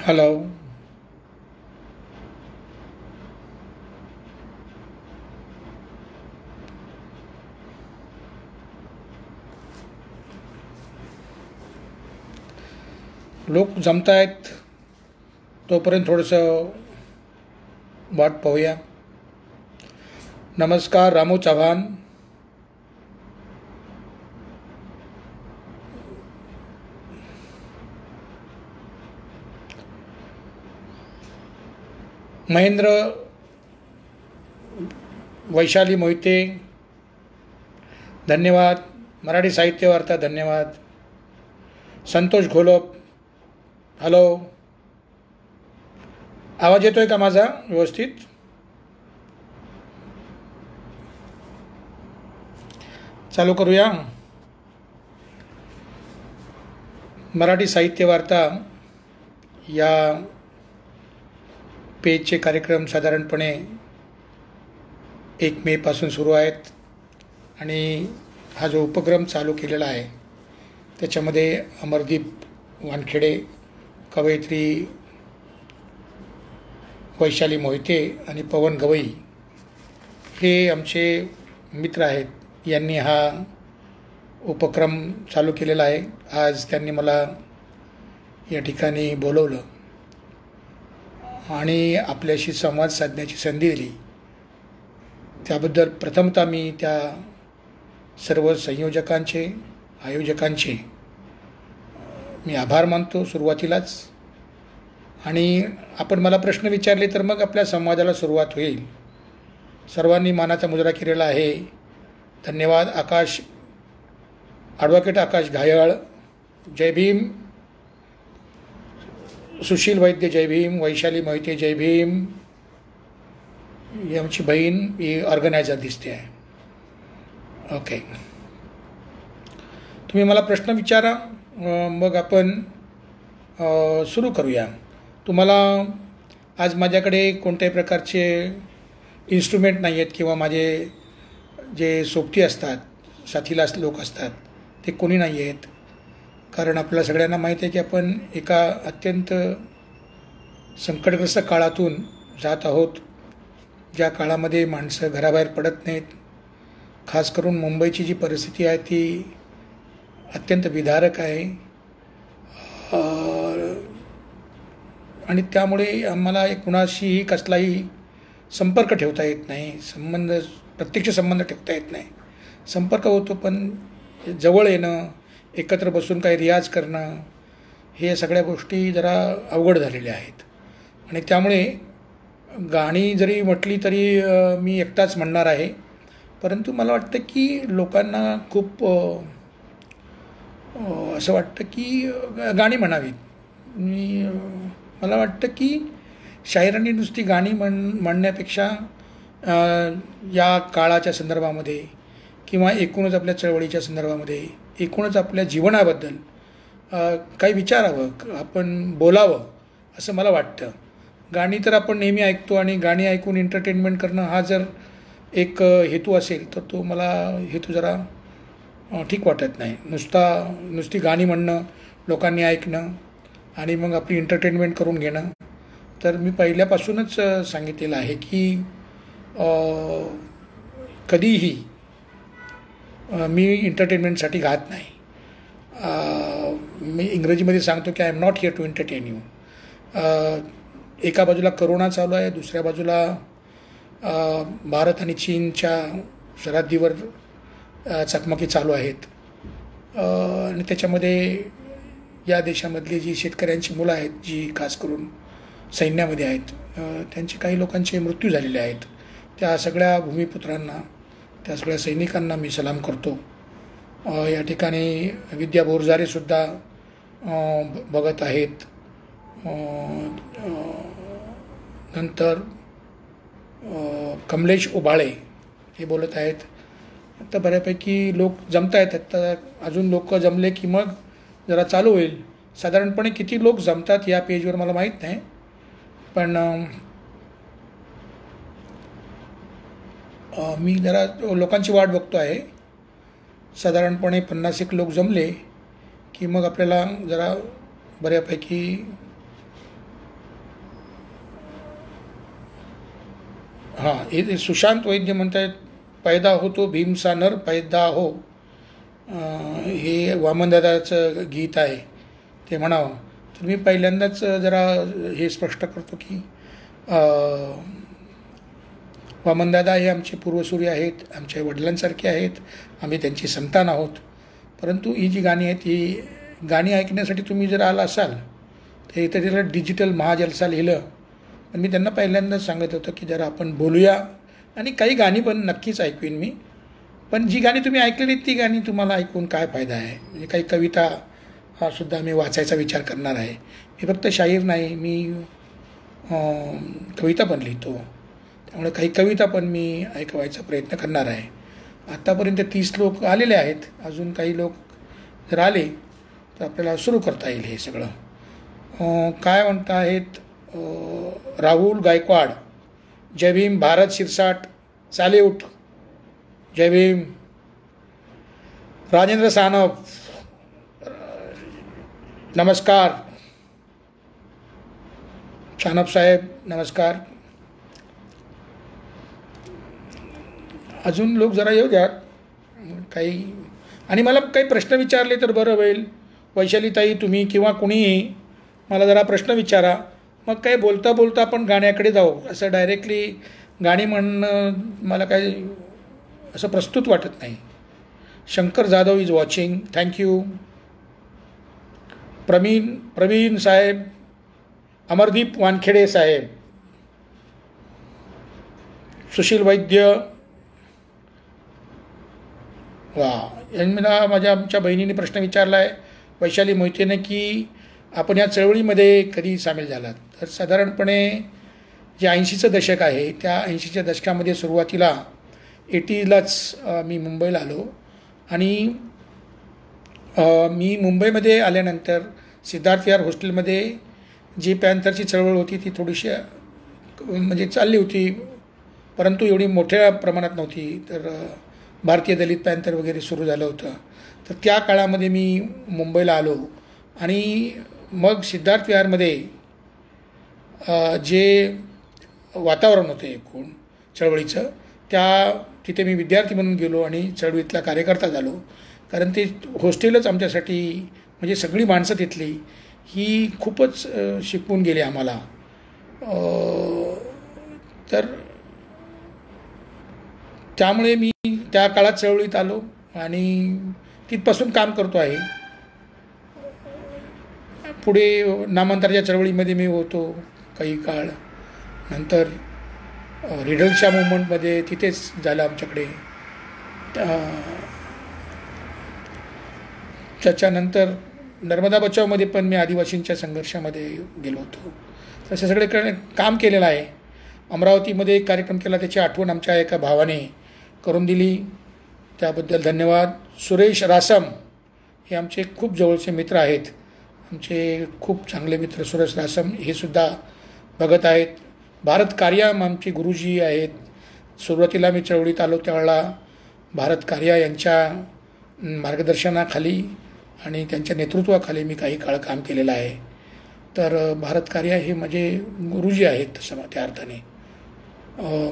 Hello. लोक जमतायत तोपर्यंत थोडंसं वाट पाहूया. नमस्कार रामू चव्हाण. महेंद्र. वैशाली मोहिते धन्यवाद. मराठी साहित्य वार्ता धन्यवाद. संतोष घोलप हॅलो. आवाज येतोय का माझा व्यवस्थित? चालू करूया. मराठी साहित्य वार्ता या पेजचे कार्यक्रम साधारणपणे 1 मे पासून सुरू आहेत आणि हा जो उपक्रम चालू केलेला आहे त्याच्यामध्ये अमरदीप वानखेडे, कवयित्री वैशाली मोहिते आणि पवन गवई हे आमचे मित्र आहेत. यांनी हा उपक्रम चालू केलेला आहे. आज त्यांनी मला या ठिकाणी बोलवलं आणि आपल्याशी संवाद साधण्याची संधी दिली. त्याबद्दल प्रथमतः मी त्या सर्व संयोजकांचे, आयोजकांचे मी आभार मानतो सुरुवातीलाच. आणि आपण मला प्रश्न विचारले तर मग आपल्या संवादाला सुरुवात होईल. सर्वांनी मानाचा मुजरा केलेला आहे. धन्यवाद. ॲडव्होकेट आकाश घायाळ जय भीम. सुशील वैद्य जय भीम. वैशाली मोहिते जय भीम. ही आमची बहीण, ही ऑर्गनायझर दिसते आहे. ओके, तुम्ही मला प्रश्न विचारा, मग आपण सुरू करूया. तुम्हाला आज माझ्याकडे कोणत्याही प्रकारचे इन्स्ट्रुमेंट नाही आहेत किंवा माझे जे सोबती असतात, साथीला लोक असतात ते कोणी नाही आहेत. कारण आपल्याला सगळ्यांना माहीत आहे की आपण एका अत्यंत संकटग्रस्त काळातून जात आहोत. ज्या काळामध्ये माणसं घराबाहेर पडत नाहीत. खास करून मुंबईची जी परिस्थिती आहे ती अत्यंत विदारक आहे. आणि त्यामुळे आम्हाला कुणाशीही कसलाही संपर्क ठेवता येत नाही. प्रत्यक्ष संबंध ठेवता येत नाही. संपर्क होतो पण जवळ येणं, एकत्र बसून काही रियाज करणं, हे सगळ्या गोष्टी जरा अवघड झालेल्या आहेत. आणि त्यामुळे गाणी जरी म्हटली तरी मी एकटाच म्हणणार आहे. परंतु मला वाटतं की लोकांना खूप असं वाटतं की गाणी म्हणावीत. मला वाटतं की शायरांनी नुसती गाणी म्हणण्यापेक्षा या काळाच्या संदर्भामध्ये किंवा एकूणच आपल्या चळवळीच्या संदर्भामध्ये, एकूणच आपल्या जीवनाबद्दल काही विचारावं, आपण बोलावं असं मला वाटतं. गाणी तर आपण नेहमी ऐकतो आणि गाणी ऐकून एंटरटेनमेंट करणं हा जर एक हेतू असेल तर तो मला हेतू जरा ठीक वाटत नाही. नुसती गाणी म्हणणं, लोकांनी ऐकणं आणि मग आपली एंटरटेनमेंट करून घेणं. तर मी पहिल्यापासूनच सांगितलेलं आहे की कधीही मी एंटरटेनमेंटसाठी गात नाही. मी इंग्रजीमध्ये सांगतो की I am not here to entertain you. एका बाजूला करोना चालू आहे, दुसऱ्या बाजूला भारत आणि चीनच्या सरहद्दीवर चकमकी चालू आहेत. आणि त्याच्यामध्ये या देशामधली जी शेतकऱ्यांची मुलं आहेत, जी खास करून सैन्यामध्ये आहेत, त्यांचे काही लोकांचे मृत्यू झालेले आहेत. त्या सगळ्या भूमिपुत्रांना, त्या सगळ्या सैनिकांना मी सलाम करतो. या ठिकाणी विद्या बोरझारेसुद्धा बघत आहेत. नंतर कमलेश उबाळे हे बोलत आहेत. आता बऱ्यापैकी लोक जमत आहेत. आता अजून लोक जमले की मग जरा चालू होईल. साधारणपणे किती लोक जमतात या पेजवर मला माहीत नाही, पण मी जरा लोकांची वाट बघतो आहे. साधारणपणे 50 लोक जमले की मग आपल्याला जरा बऱ्यापैकी हां, हे सुशांत वैद्य म्हणत आहेत, पैदा होतो भीमसा नर पैदा हो. हे वामनदादाचं गीत आहे, ते म्हणावं. तर मी पहिल्यांदाच जरा हे स्पष्ट करतो की वामनदादा हे आमचे पूर्वसूरी आहेत, आमच्या वडिलांसारखे आहेत, आम्ही त्यांची संतान आहोत. परंतु ही जी गाणी आहेत, ही गाणी ऐकण्यासाठी तुम्ही जर आला असाल तर इथं त्याला डिजिटल महाजलसा लिहिलं. पण मी त्यांना पहिल्यांदाच सांगत होतं की जरा आपण बोलूया, आणि काही गाणी पण नक्कीच ऐकवीन मी. पण जी गाणी तुम्ही ऐकलेली ती गाणी तुम्हाला ऐकून काय फायदा आहे. म्हणजे काही कविता हा सुद्धा मी वाचायचा विचार करणार आहे. मी फक्त शाहीर नाही, मी कविता पण लिहितो. त्यामुळे काही कविता पण मी ऐकवायचा प्रयत्न करणार आहे. आत्तापर्यंत 30 लोक आलेले आहेत, अजून काही लोक जर आले तर आपल्याला सुरू करता येईल हे सगळं. काय म्हणता आहेत राहुल गायकवाड, जय भीम. भारत शिरसाट, सॅल्यूट, जय भीम. राजेंद्र सानप, नमस्कार. सानप साहेब नमस्कार. अजून लोक जरा येऊ द्या काही, आणि मला काही प्रश्न विचारले तर बरं होईल. वैशालीताई तुम्ही किंवा कुणीही मला जरा प्रश्न विचारा, मग काही बोलता बोलता आपण गाण्याकडे जाऊ. असं डायरेक्टली गाणी म्हणणं मला काही असं प्रस्तुत वाटत नाही. Shankar Jadhav is watching, thank you. Praveen saheb, Amardeep Wankhede saheb, Sushil Vaidya, वा. यांना आमच्या बहिणीने प्रश्न विचारला आहे वैशाली मोहितेने की आपण या चळवळीमध्ये कधी सामील झालात. तर साधारणपणे जे 80चं दशक आहे, त्या 80च्या दशकामध्ये सुरुवातीला 80लाच मी मुंबईला आलो. आणि मी मुंबईमध्ये आल्यानंतर सिद्धार्थ विहार हॉस्टेलमध्ये जी पॅन्थरची चळवळ होती ती थोडीशी म्हणजे चालली होती, परंतु एवढी मोठ्या प्रमाणात नव्हती. तर भारतीय दलित पॅन्थर वगैरे सुरू झालं होतं. तर त्या काळामध्ये मी मुंबईला आलो, आणि मग सिद्धार्थ विहारमध्ये जे वातावरण होतं एकूण चळवळीचं, तिथे मी विद्यार्थी म्हणून गेलो आणि चळवळीतला कार्यकर्ता झालो. कारण ते हॉस्टेलच आमच्यासाठी, म्हणजे सगळी माणसं तिथली ही खूपच शिकवून गेली आम्हाला. तर त्यामुळे मी त्या काळात चळवळीत आलो आणि तिथपासून काम करतो आहे. पुढे नामांतराच्या चळवळीमध्ये मी होतो काही काळ. नंतर रिडलच्या मुवमेंटमध्ये तिथेच झालं आमच्याकडे. त्याच्यानंतर नर्मदा बचावमध्ये पण मी आदिवासींच्या संघर्षामध्ये गेलो होतो. तसे सगळे काम केलेलं आहे. अमरावतीमध्ये एक कार्यक्रम केला, त्याची आठवण आमच्या एका भावाने करून दिली, त्याबद्दल धन्यवाद. सुरेश रासम हे आमचे खूप जवळचे मित्र आहेत, आमचे खूप चांगले मित्र सुरेश रासम हे सुद्धा बघत आहेत. भारत कार्याम आमचे गुरुजी आहेत. सुरुवातीला मी चळवळीत आलो त्यावेळेला भारत कार्या यांच्या मार्गदर्शनाखाली आणि त्यांच्या नेतृत्वाखाली मी काही काळ काम केलेलं आहे. तर भारत कार्या हे माझे गुरुजी आहेत तसं त्या अर्थाने.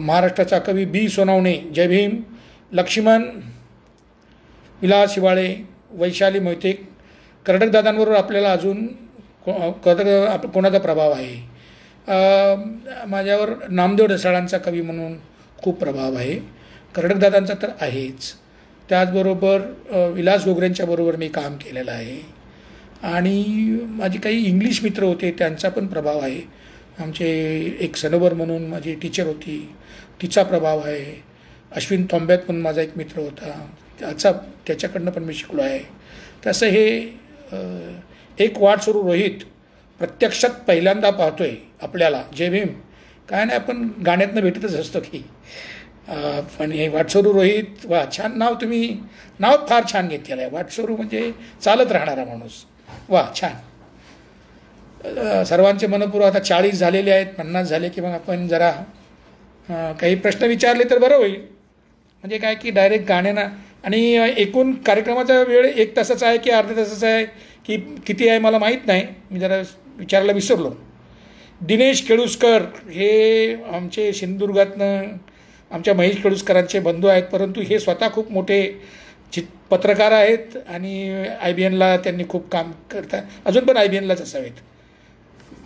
महाराष्ट्राचा कवी बी सोनावणे, जय भीम. लक्ष्मण, विलास हिवाळे, वैशाली मोहिते. कर्डकदादांवर आपल्याला अजून कोणाचा प्रभाव आहे? माझ्यावर नामदेव ढसाळांचा कवी म्हणून खूप प्रभाव आहे. कर्डकदादांचा तर आहेच. त्याचबरोबर विलास घोगरेंच्या बरोबर मी काम केलेलं आहे. आणि माझे काही इंग्लिश मित्र होते त्यांचा पण प्रभाव आहे. आमचे एक सनोबर म्हणून माझी टीचर होती, तिचा प्रभाव आहे. अश्विन थोंब्यात पण माझा एक मित्र होता, त्याच्याकडनं पण मी शिकलो आहे. तसं हे एक वाट सुरू रोहित प्रत्यक्षात पहिल्यांदा पाहतोय आपल्याला. जय भीम. काय नाही, आपण गाण्यातनं भेटतच असतो की. पण हे वाटसरू रोहित, वा छान नाव. तुम्ही नाव फार छान घेतलेलं आहे. वाटसरू म्हणजे चालत राहणारा माणूस. वा छान. सर्वांचे मनपूर्वक. आता 40 झालेले आहेत, 50 झाले की मग आपण जरा काही प्रश्न विचारले तर बरं होईल. म्हणजे काय की डायरेक्ट गाण्यानं. आणि एकूण कार्यक्रमाचा वेळ 1 तासाचा आहे की अर्ध्या तासाचा आहे की किती आहे मला माहीत नाही, मी जरा विचारायला विसरलो. दिनेश केळुसकर हे आमचे सिंधुदुर्गातनं आमच्या महेश केळुसकरांचे बंधू आहेत, परंतु हे स्वतः खूप मोठे पत्रकार आहेत आणि IBNला त्यांनी खूप काम करतात, अजून पण IBNलाच असावेत.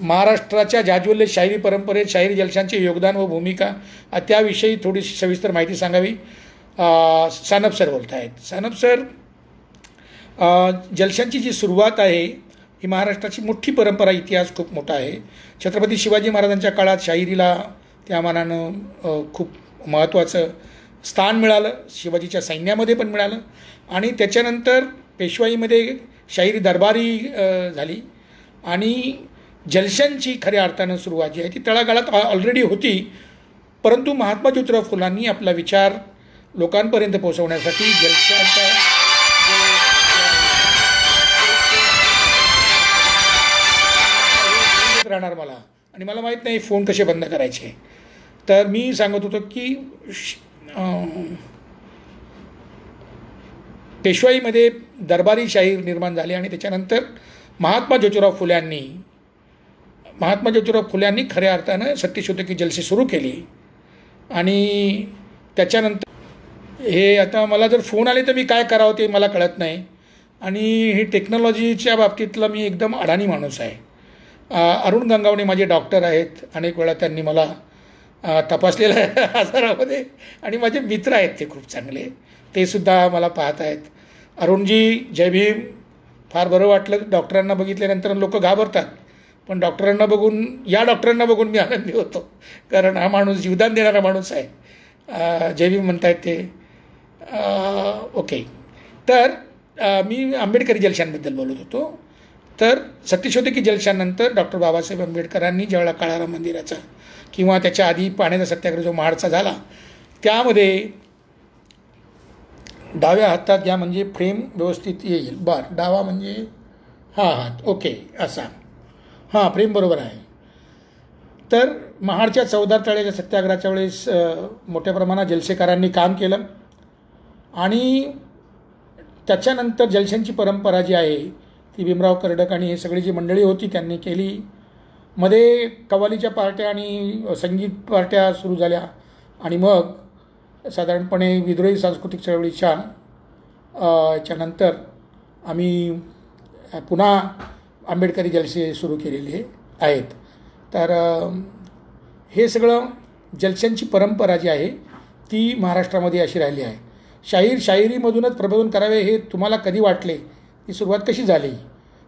महाराष्ट्राच्या जाज्वल्य शाहिरी परंपरेत शाहिरी जलशांचे योगदान व भूमिका त्याविषयी थोडीशी सविस्तर माहिती सांगावी. सानप सर बोलत आहेत. सानप सर, जलशांची जी सुरुवात आहे ही महाराष्ट्राची मोठी परंपरा, इतिहास खूप मोठा आहे. छत्रपती शिवाजी महाराजांच्या काळात शाहिरीला त्या मानानं खूप महत्त्वाचं स्थान मिळालं, शिवाजीच्या सैन्यामध्ये पण मिळालं. आणि त्याच्यानंतर पेशवाईमध्ये शाहिरी दरबारी झाली आणि जलशांची खऱ्या अर्थानं सुरुवात जी आहे ती तळागाळात ऑलरेडी होती, परंतु महात्मा ज्योतिराव फुलांनी आपला विचार लोकांपर्यंत पोहोचवण्यासाठी जलशांचा राहणार मला, आणि मला माहीत नाही फोन कसे बंद करायचे. तर मी सांगत होतो की पेशवाईमध्ये दरबारी शाहीर निर्माण झाले आणि त्याच्यानंतर महात्मा ज्योतिराव फुल्यांनी खऱ्या अर्थानं सत्यशोधकी जलसे सुरू केली. आणि त्याच्यानंतर हे आता मला जर फोन आले तर मी काय करावं ते मला कळत नाही. आणि हे टेक्नॉलॉजीच्या बाबतीतला मी एकदम अडाणी माणूस आहे. अरुण गंगावणे माझे डॉक्टर आहेत, अनेक वेळा त्यांनी मला तपासलेलं आहे आजारामध्ये, आणि माझे मित्र आहेत ते खूप चांगले, ते सुद्धा मला पाहत आहेत. अरुणजी, जय भीम. फार बरं वाटलं. डॉक्टरांना बघितल्यानंतर लोक घाबरतात, पण डॉक्टरांना बघून मी आनंदी होतो, कारण हा माणूस जीवदान देणारा माणूस आहे. जय भीम म्हणतायत ते. ओके. तर मी आंबेडकरी जलशांबद्दल बोलत होतो. तर सत्यशोधकी जलशानंतर डॉक्टर बाबासाहेब आंबेडकरांनी ज्यावेळेला काळाराम मंदिराचा किंवा त्याच्या आधी पाण्याचा सत्याग्रह जो महाडचा झाला, त्यामध्ये डाव्या हातात घ्या म्हणजे फ्रेम व्यवस्थित येईल. बरं, डावा म्हणजे हा हात. ओके, असा. हां, फ्रेम बरोबर आहे. तर महाडच्या 14 तळ्याच्या सत्याग्रहाच्या वेळेस मोठ्या प्रमाणात जलसेकारांनी काम केलं आणि त्याच्यानंतर जलशांची परंपरा जी आहे ती भीमराव कर्डक आणि हे सगळी जी मंडळी होती त्यांनी केली. मध्ये कव्वालीच्या पार्ट्या आणि संगीत पार्ट्या सुरू झाल्या आणि मग साधारणपणे विद्रोही सांस्कृतिक चळवळीच्या याच्यानंतर आम्ही पुन्हा आंबेडकरी जलसे सुरू केलेले आहेत. तर हे सगळं जलशांची परंपरा जी आहे ती महाराष्ट्रामध्ये अशी राहिली आहे. शाहिरीमधूनच प्रबोधन करावे हे तुम्हाला कधी वाटले? ही सुरुवात कशी झाली?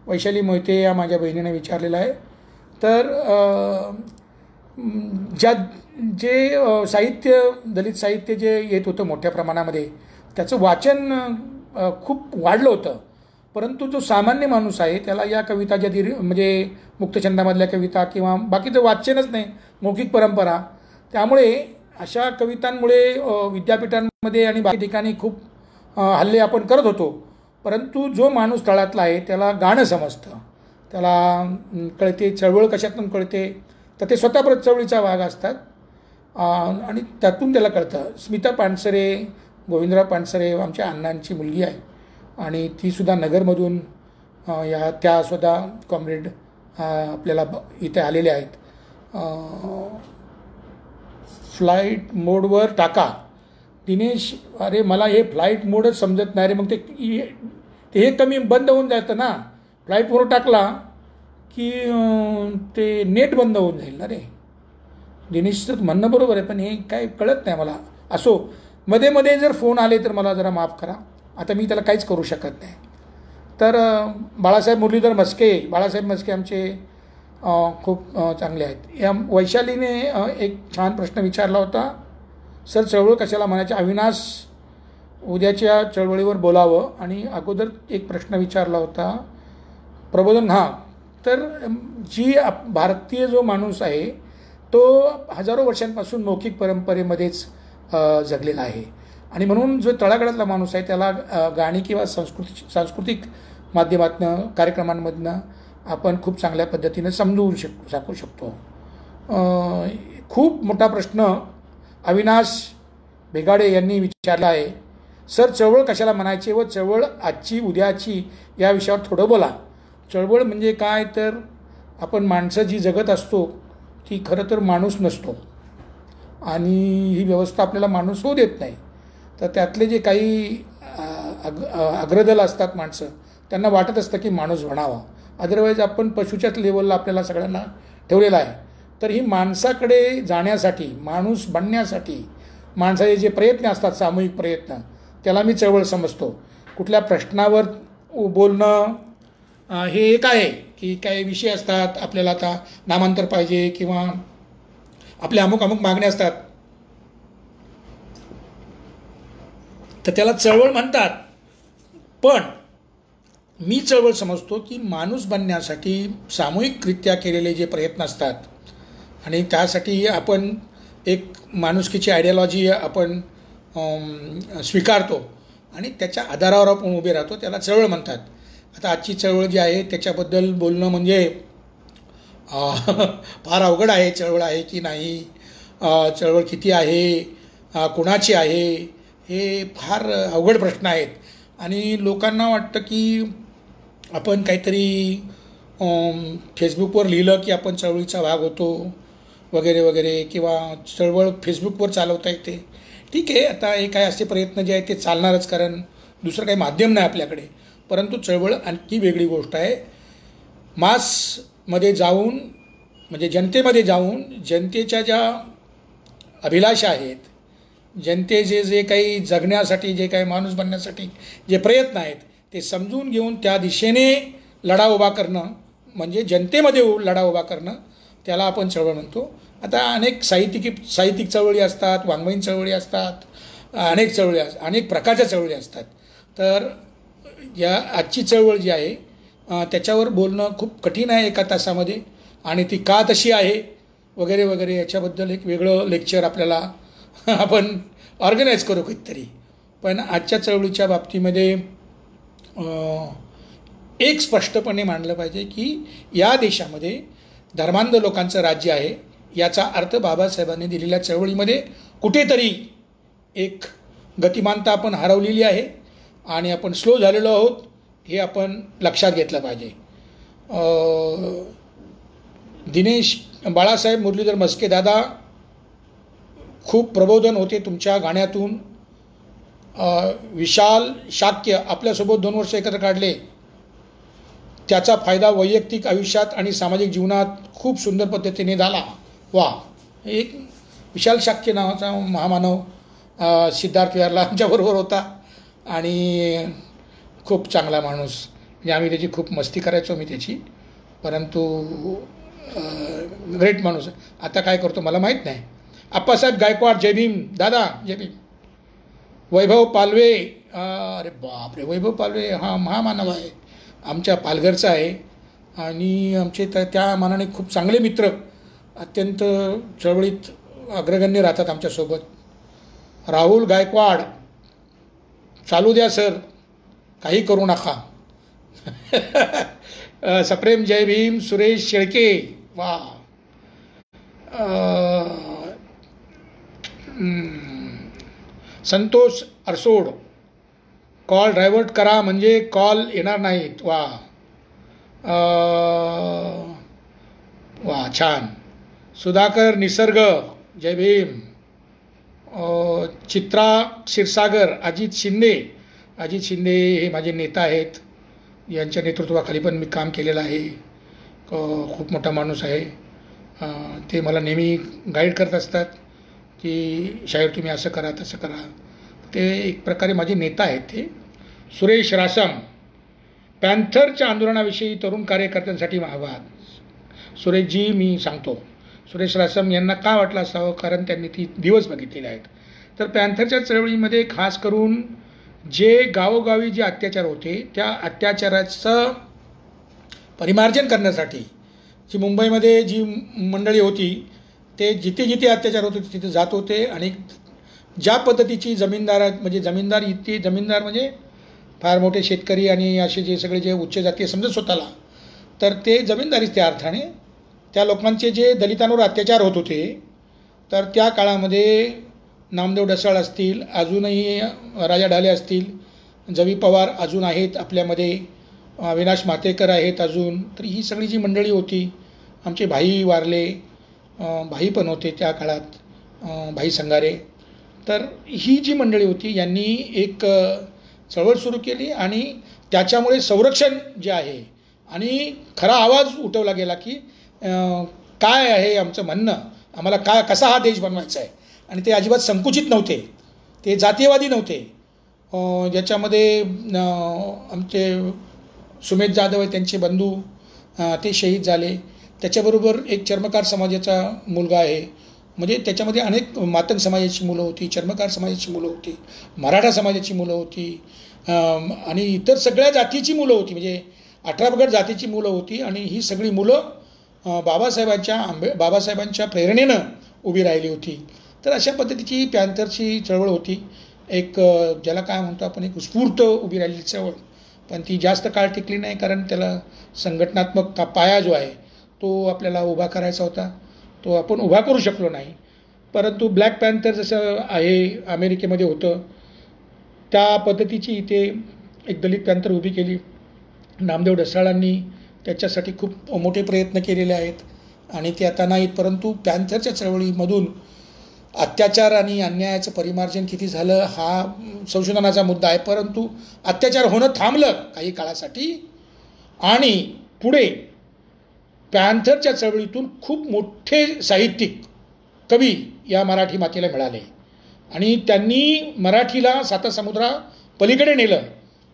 वैशाली मोहिते या माझ्या बहिणीने विचारलेलं आहे. तर जे साहित्य, दलित साहित्य जे येत होतं मोठ्या प्रमाणामध्ये, त्याचं वाचन खूप वाढलं होतं, परंतु जो सामान्य माणूस आहे त्याला या कविता ज्या म्हणजे मुक्तछंदामधल्या कविता किंवा बाकीचं वाचनच नाही, मौखिक परंपरा. त्यामुळे अशा कवितांमुळे विद्यापीठांमध्ये आणि बाकी ठिकाणी खूप हल्ले आपण करत होतो, परंतु जो माणूस तळातला आहे त्याला गाणं समजतं, त्याला कळते चळवळ कशातून कळते, तर ते स्वतः चळवळीचा भाग असतात आणि त्यातून त्याला कळतं. स्मिता पानसरे, गोविंदराव पानसरे आमच्या अण्णांची मुलगी आहे आणि तीसुद्धा नगरमधून त्यासुद्धा कॉम्रेड आपल्याला इथे आलेले आहेत. फ्लाईट मोडवर टाका. दिनेश, अरे मला हे फ्लाईट मोडच समजत नाही रे. मग ते हे कमी बंद होऊन जातं ना. फ्लाईट मोड टाकला की ते नेट बंद होऊन जाईल ना रे. दिनेशचं म्हणणं बरोबर आहे, पण हे काय कळत नाही मला. असो, मध्ये मध्ये जर फोन आले तर मला जरा माफ करा, आता मी त्याला काहीच करू शकत नाही. तर बाळासाहेब मस्के आमचे खूप चांगले आहेत. या वैशालीने एक छान प्रश्न विचारला होता, सर चळवळ कशाला म्हणायचे? अविनाश उद्याच्या चळवळीवर बोलावं. आणि अगोदर एक प्रश्न विचारला होता प्रबोधन. हां, तर भारतीय जो माणूस आहे तो हजारो वर्षांपासून मौखिक परंपरेमध्येच जगलेला आहे आणि म्हणून जो तळागाळातला माणूस आहे त्याला गाणी किंवा सांस्कृतिक माध्यमातनं, कार्यक्रमांमधनं आपण खूप चांगल्या पद्धतीनं समजवू शकतो. खूप मोठा प्रश्न अविनाश बेगाडे यांनी विचारला आहे, सर चळवळ कशाला म्हणायचे व चळवळ आजची उद्याची या विषयावर थोडं बोला. चळवळ म्हणजे काय? तर आपण माणसं जी जगत असतो ती खरं तर माणूस नसतो आणि ही व्यवस्था आपल्याला माणूस होऊ देत नाही. तर त्यातले जे काही अग्रदल असतात माणसं, त्यांना वाटत असतं की माणूस बनावा. अदरवाईज आपण पशुच्याच लेवलला आपल्याला सगळ्यांना ठेवलेला आहे. तर ही माणसाकडे जाण्यासाठी, माणूस बनण्यासाठी माणसाचे जे प्रयत्न असतात, सामूहिक प्रयत्न, त्याला मी चळवळ समजतो. कुठल्या प्रश्नावर बोलणं हे एक आहे की काही विषय असतात, आपल्याला आता नामांतर पाहिजे किंवा आपल्या अमुक अमुक मागण्या असतात, तर त्याला चळवळ म्हणतात. पण मी चळवळ समजतो की माणूस बनण्यासाठी सामूहिकरित्या केलेले जे प्रयत्न असतात आणि त्यासाठी आपण एक माणुसकीची आयडियॉलॉजी आपण स्वीकारतो आणि त्याच्या आधारावर आपण उभे राहतो, त्याला चळवळ म्हणतात. आता आजची चळवळ जी आहे त्याच्याबद्दल बोलणं म्हणजे फार अवघड आहे. चळवळ आहे की नाही, चळवळ किती आहे, कुणाची आहे, हे फार अवघड प्रश्न आहेत. आणि लोकांना वाटतं की आपण काहीतरी फेसबुकवर लिहिलं की आपण चळवळीचा भाग होतो वगैरे वगैरे, किंवा चळवळ फेसबुकवर चालवता येते. ठीक आहे, आता हे काय असे प्रयत्न जे आहेत ते चालणारच, कारण दुसरं काही माध्यम नाही आपल्याकडे. परंतु चळवळ आणखी वेगळी गोष्ट आहे. मासमध्ये जाऊन, म्हणजे जनतेमध्ये जाऊन, जनतेच्या ज्या अभिलाषा आहेत, जनतेचे जे काही जगण्यासाठी, जे काही माणूस बनण्यासाठी जे प्रयत्न आहेत ते समजून घेऊन त्या दिशेने लढा उभा करणं, म्हणजे जनतेमध्ये लढा उभा करणं, त्याला आपण चळवळ म्हणतो. आता अनेक साहित्यिक चळवळी असतात, वाङ्मयीन चळवळी असतात, अनेक चळवळी अनेक प्रकारच्या चळवळी असतात. तर या आजची चळवळ जी आहे त्याच्यावर बोलणं खूप कठीण आहे एका तासामध्ये, आणि ती का तशी आहे वगैरे वगैरे याच्याबद्दल एक वेगळं लेक्चर आपल्याला आपण ऑर्गनाईज करू कधीतरी. पण आजच्या चळवळीच्या बाबतीमध्ये एक स्पष्टपणे मांडलं पाहिजे की या देशामध्ये धर्मांध लोकांचं राज्य आहे. याचा अर्थ बाबासाहेबांनी दिलेल्या चळवळीमध्ये कुठेतरी एक गतिमानता आपण हरवलेली आहे आणि आपण स्लो झालेलो आहोत, हे आपण लक्षात घेतलं पाहिजे. दिनेश बाळासाहेब मुरलीधर म्हस्के दादा, खूप प्रबोधन होते तुमच्या गाण्यातून. विशाल शाक्य आपल्यासोबत 2 वर्ष एकत्र काढले, त्याचा फायदा वैयक्तिक आयुष्यात आणि सामाजिक जीवनात खूप सुंदर पद्धतीने झाला. वा, एक विशाल शाक्य नावाचा महामानव सिद्धार्थ विहारला आमच्याबरोबर होता आणि खूप चांगला माणूस. म्हणजे आम्ही त्याची खूप मस्ती करायचो मी त्याची, परंतु ग्रेट माणूस. आता काय करतो मला माहीत नाही. आप्पासाहेब गायकवाड, जय भीम दादा, जय भीम. वैभव पालवे, अरे बापरे, वैभव पालवे हा महामानव आहे, आमच्या पालघरचा आहे आणि आमचे त्या मानाने खूप चांगले मित्र, अत्यंत चळवळीत अग्रगण्य राहतात आमच्यासोबत. राहुल गायकवाड, चालू द्या सर, काही करू नका. सप्रेम जय भीम. सुरेश शेळके, वा. संतोष अरसोड, कॉल डायव्हर्ट करा म्हणजे कॉल येणार नाहीत. वा वा, छान. सुधाकर निसर्ग, जय भीम. चित्रा क्षीरसागर, अजित शिंदे हे माझे नेता आहेत, यांच्या नेतृत्वाखाली पण मी काम केलेलं आहे. खूप मोठा माणूस आहे. ते मला नेहमी गाईड करत असतात की शाहीर तुम्ही असं करा तसं करा. ते एक प्रकारे माझे नेता आहेत ते. सुरेश रासम, पॅन्थरच्या आंदोलनाविषयी तरुण कार्यकर्त्यांसाठी आवाज. सुरेशजी, मी सांगतो, सुरेश रासम यांना का वाटलं असावं, कारण त्यांनी ती दिवस बघितलेले आहेत. तर पॅन्थरच्या चळवळीमध्ये खास करून जे गावोगावी जे अत्याचार होते त्या अत्याचाराचं परिमार्जन करण्यासाठी जी मुंबईमध्ये जी मंडळी होती ते जिथे जिथे अत्याचार होते तिथे जात होते. आणि ज्या पद्धतीची जमीनदार म्हणजे फार मोठे शेतकरी आणि असे जे सगळे जे उच्च जातीय समजत स्वतःला, तर ते जमीनदारीच त्या अर्थाने त्या लोकांचे जे दलितांवर अत्याचार होत होते, तर त्या काळामध्ये नामदेव ढसाळ असतील, अजूनही राजा ढाले असतील, जवी पवार अजून आहेत आपल्यामध्ये, अविनाश मातेकर आहेत अजून. तर ही सगळी जी मंडळी होती, आमचे भाई वारले, भाई पण होते त्या काळात, भाई संगारे. तर ही जी मंडळी होती यांनी एक चळवळ सुरू केली आणि त्याच्यामुळे संरक्षण जे आहे आणि खरा आवाज उठवला गेला की काय आहे आमचं म्हणणं, आम्हाला कसा हा देश बनवायचा आहे. आणि ते अजिबात संकुचित नव्हते, ते जातीयवादी नव्हते. ज्याच्यामध्ये आमचे सुमेध जाधव आहे, त्यांचे बंधू ते शहीद झाले. त्याच्याबरोबर एक चर्मकार समाजाचा मुलगा आहे, म्हणजे त्याच्यामध्ये अनेक मातंग समाजाची मुलं होती, चर्मकार समाजाची मुलं होती, मराठा समाजाची मुलं होती आणि इतर सगळ्या जातीची मुलं होती, म्हणजे 18 पगड जातीची मुलं होती. आणि ही सगळी मुलं बाबासाहेबांच्या प्रेरणेनं उभी राहिली होती. तर अशा पद्धतीची पॅन्थरची चळवळ होती. एक ज्याला काय म्हणतो आपण, एक उत्स्फूर्त उभी राहिलेली चळवळ. पण ती जास्त काळ टिकली नाही, कारण त्याला संघटनात्मक पाया जो आहे तो आपल्याला उभा करायचा होता, तो आपण उभा करू शकलो नाही. परंतु ब्लॅक पॅन्थर जसं आहे अमेरिकेमध्ये होतं, त्या पद्धतीची इथे एक दलित पॅन्थर उभी केली. नामदेव ढसाळांनी त्याच्यासाठी खूप मोठे प्रयत्न केलेले आहेत आणि ते आता नाहीत. परंतु पॅन्थरच्या चळवळीमधून अत्याचार आणि अन्यायाचं परिमार्जन किती झालं हा संशोधनाचा मुद्दा आहे. परंतु अत्याचार होणं थांबलं काही काळासाठी आणि पुढे पॅन्थरच्या चळवळीतून खूप मोठे साहित्यिक कवी या मराठी मातेला मिळाले आणि त्यांनी मराठीला सातासमुद्रा पलीकडे नेलं.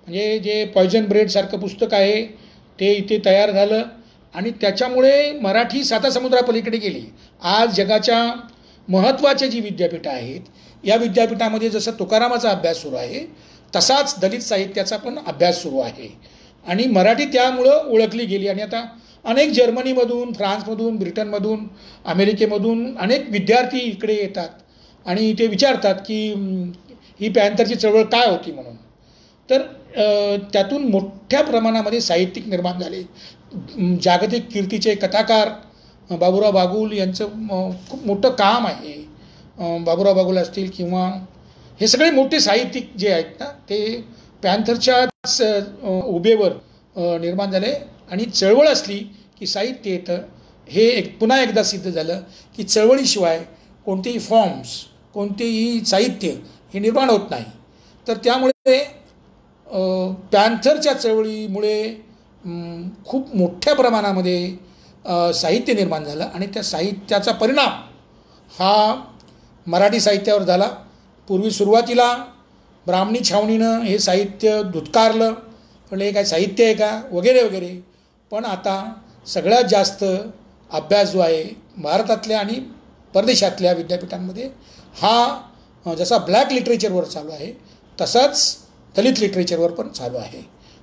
म्हणजे जे पॉयझन ब्रेडसारखं पुस्तक आहे ते इथे तयार झालं आणि त्याच्यामुळे मराठी सातासमुद्रापलीकडे गेली. आज जगाच्या महत्त्वाचे जी विद्यापीठं आहेत, या विद्यापीठामध्ये जसं तुकारामाचा अभ्यास सुरू आहे तसाच दलित साहित्याचा पण अभ्यास सुरू आहे आणि मराठी त्यामुळं ओळखली गेली. आणि आता अनेक जर्मनीमधून, फ्रान्समधून, ब्रिटनमधून, अमेरिकेमधून अनेक विद्यार्थी इकडे येतात आणि ते विचारतात की ही पॅन्थरची चळवळ काय होती म्हणून. तर त्यातून मोठ्या प्रमाणामध्ये साहित्यिक निर्माण झाले. जागतिक कीर्तीचे कथाकार बाबुराव बागुल यांचं खूप मोठं काम आहे. बाबुराव बागुल असतील किंवा हे सगळे मोठे साहित्यिक जे आहेत ना, ते पॅन्थरच्याच उभेवर निर्माण झाले. आणि चळवळ असली की साहित्य येतं. हे पुन्हा एकदा सिद्ध झालं की चळवळीशिवाय कोणतेही फॉर्म्स, कोणतेही साहित्य हे निर्माण होत नाही. तर त्यामुळे पॅन्थरच्या चळवळीमुळे खूप मोठ्या प्रमाणामध्ये साहित्य निर्माण झालं आणि त्या साहित्याचा परिणाम हा मराठी साहित्यावर झाला. पूर्वी सुरुवातीला ब्राह्मणी छावणीनं हे साहित्य धुतकारलं, म्हणजे हे काय साहित्य आहे का वगैरे वगैरे. पण आता सगळ्यात जास्त अभ्यास जो आहे भारतातल्या आणि परदेशातल्या विद्यापीठांमध्ये हा जसा ब्लॅक लिटरेचरवर चालू आहे तसाच दलित लिटरेचरवर पण चालू आहे.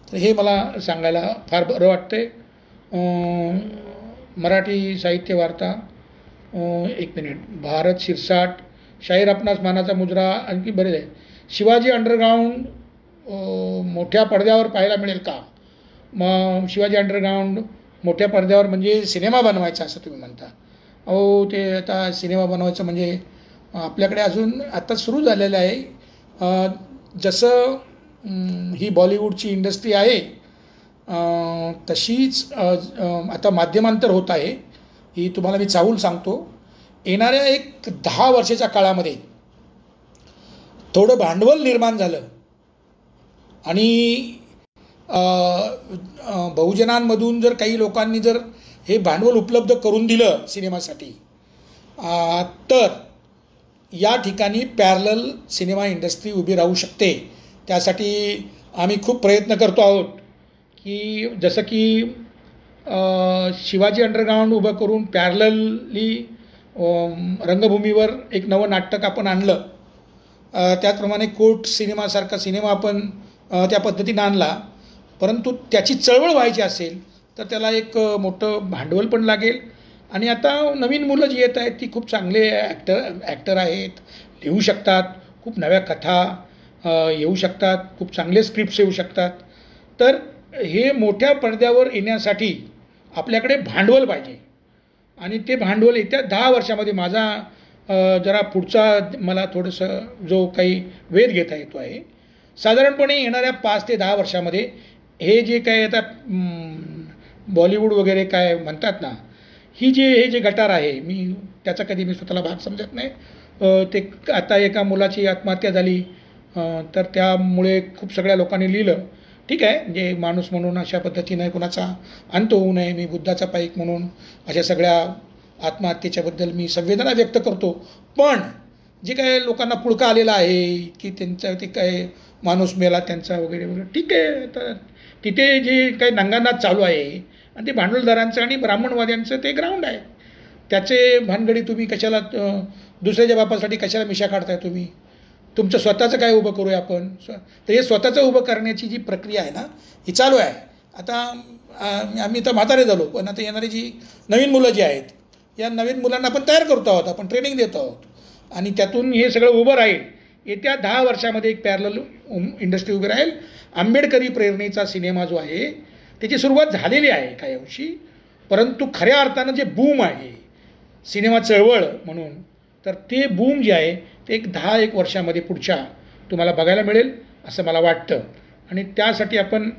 तर हे मला सांगायला फार बरं वाटतंय. मराठी साहित्य वार्ता, एक मिनिट, भारत शिरसाट, शाहीर आपणास मानाचा मुजरा, आणखी बरेच आहे. शिवाजी अंडरग्राऊंड मोठ्या पडद्यावर पाहायला मिळेल का? मग शिवाजी अंडरग्राऊंड मोठ्या पडद्यावर म्हणजे सिनेमा बनवायचा असं तुम्ही म्हणता. अहो, ते आता सिनेमा बनवायचं म्हणजे आपल्याकडे अजून आता सुरू झालेलं आहे. जसं ही बॉलिवूडची इंडस्ट्री आहे तशीच आता माध्यमांतर होत आहे. ही तुम्हाला मी चाहूल सांगतो, येणाऱ्या एक 10 वर्षाच्या काळामध्ये थोडं भांडवल निर्माण झालं आणि बहुजनांमधून जर काही लोकांनी जर हे भांडवल उपलब्ध करून दिलं सिनेमासाठी, तर या ठिकाणी पॅरलल सिनेमा इंडस्ट्री उभी राहू शकते. त्यासाठी आम्ही खूप प्रयत्न करतो आहोत की जसं की शिवाजी अंडरग्राऊंड उभं करून पॅरलली रंगभूमीवर एक नवं नाटक आपण आणलं. त्याचप्रमाणे कोर्ट सिनेमासारखा सिनेमा आपण त्या पद्धतीनं आणला. परंतु त्याची चळवळ व्हायची असेल तर त्याला एक मोठं भांडवल पण लागेल. आणि आता नवीन मुलं जी येत आहेत ती खूप चांगले ॲक्टर आहेत, लिहू शकतात, खूप नव्या कथा येऊ शकतात, खूप चांगले स्क्रिप्ट्स येऊ शकतात. तर हे मोठ्या पडद्यावर येण्यासाठी आपल्याकडे भांडवल पाहिजे आणि ते भांडवल येत्या 10 वर्षामध्ये माझा जरा पुढचा मला थोडंसं जो काही वेध घेता येतो आहे, साधारणपणे येणाऱ्या 5 ते 10 वर्षामध्ये हे जे काय आता बॉलिवूड वगैरे काय म्हणतात ना, हे जे गटार आहे त्याचा कधी मी स्वतःला भाग समजत नाही. ते आता एका मुलाची आत्महत्या झाली, तर त्यामुळे खूप सगळ्या लोकांनी लिहिलं. ठीक आहे, म्हणजे माणूस म्हणून अशा पद्धतीनं कोणाचा अंत होऊ नये, मी बुद्धाचा पाईक म्हणून अशा सगळ्या आत्महत्येच्याबद्दल मी संवेदना व्यक्त करतो. पण जे काय लोकांना पुळका आलेला आहे की त्यांचा ते काय माणूस मेला त्यांचा वगैरे वगैरे, ठीक आहे. तर तिथे जे काही नांगानाद चालू आहे आणि ते भांडवलदारांचं आणि ब्राह्मणवाद्यांचं ते ग्राउंड आहे. त्याचे भानगडी तुम्ही कशाला दुसऱ्याच्या बापासाठी कशाला मिशा काढताय तुम्ही? तुमचं स्वतःचं काय उभं करूया आपण. तर हे स्वतःचं उभं करण्याची जी प्रक्रिया आहे ना, ही चालू आहे. आता आम्ही तर म्हातारे झालो, पण आता येणारी जी नवीन मुलं जी आहेत, या नवीन मुलांना आपण तयार करतो आहोत, आपण ट्रेनिंग देतो आहोत आणि त्यातून हे सगळं उभं राहील. येत्या 10 वर्षामध्ये एक पॅरलल इंडस्ट्री उभी राहील. आंबेडकरी प्रेरणेचा सिनेमा जो आहे त्याची सुरुवात झालेली आहे काही अंशी, परंतु खऱ्या अर्थानं जे बूम आहे सिनेमा चळवळ म्हणून, तर ते बूम जे आहे ते एक 10 वर्षामध्ये पुढच्या तुम्हाला बघायला मिळेल असं मला वाटतं. आणि त्यासाठी आपण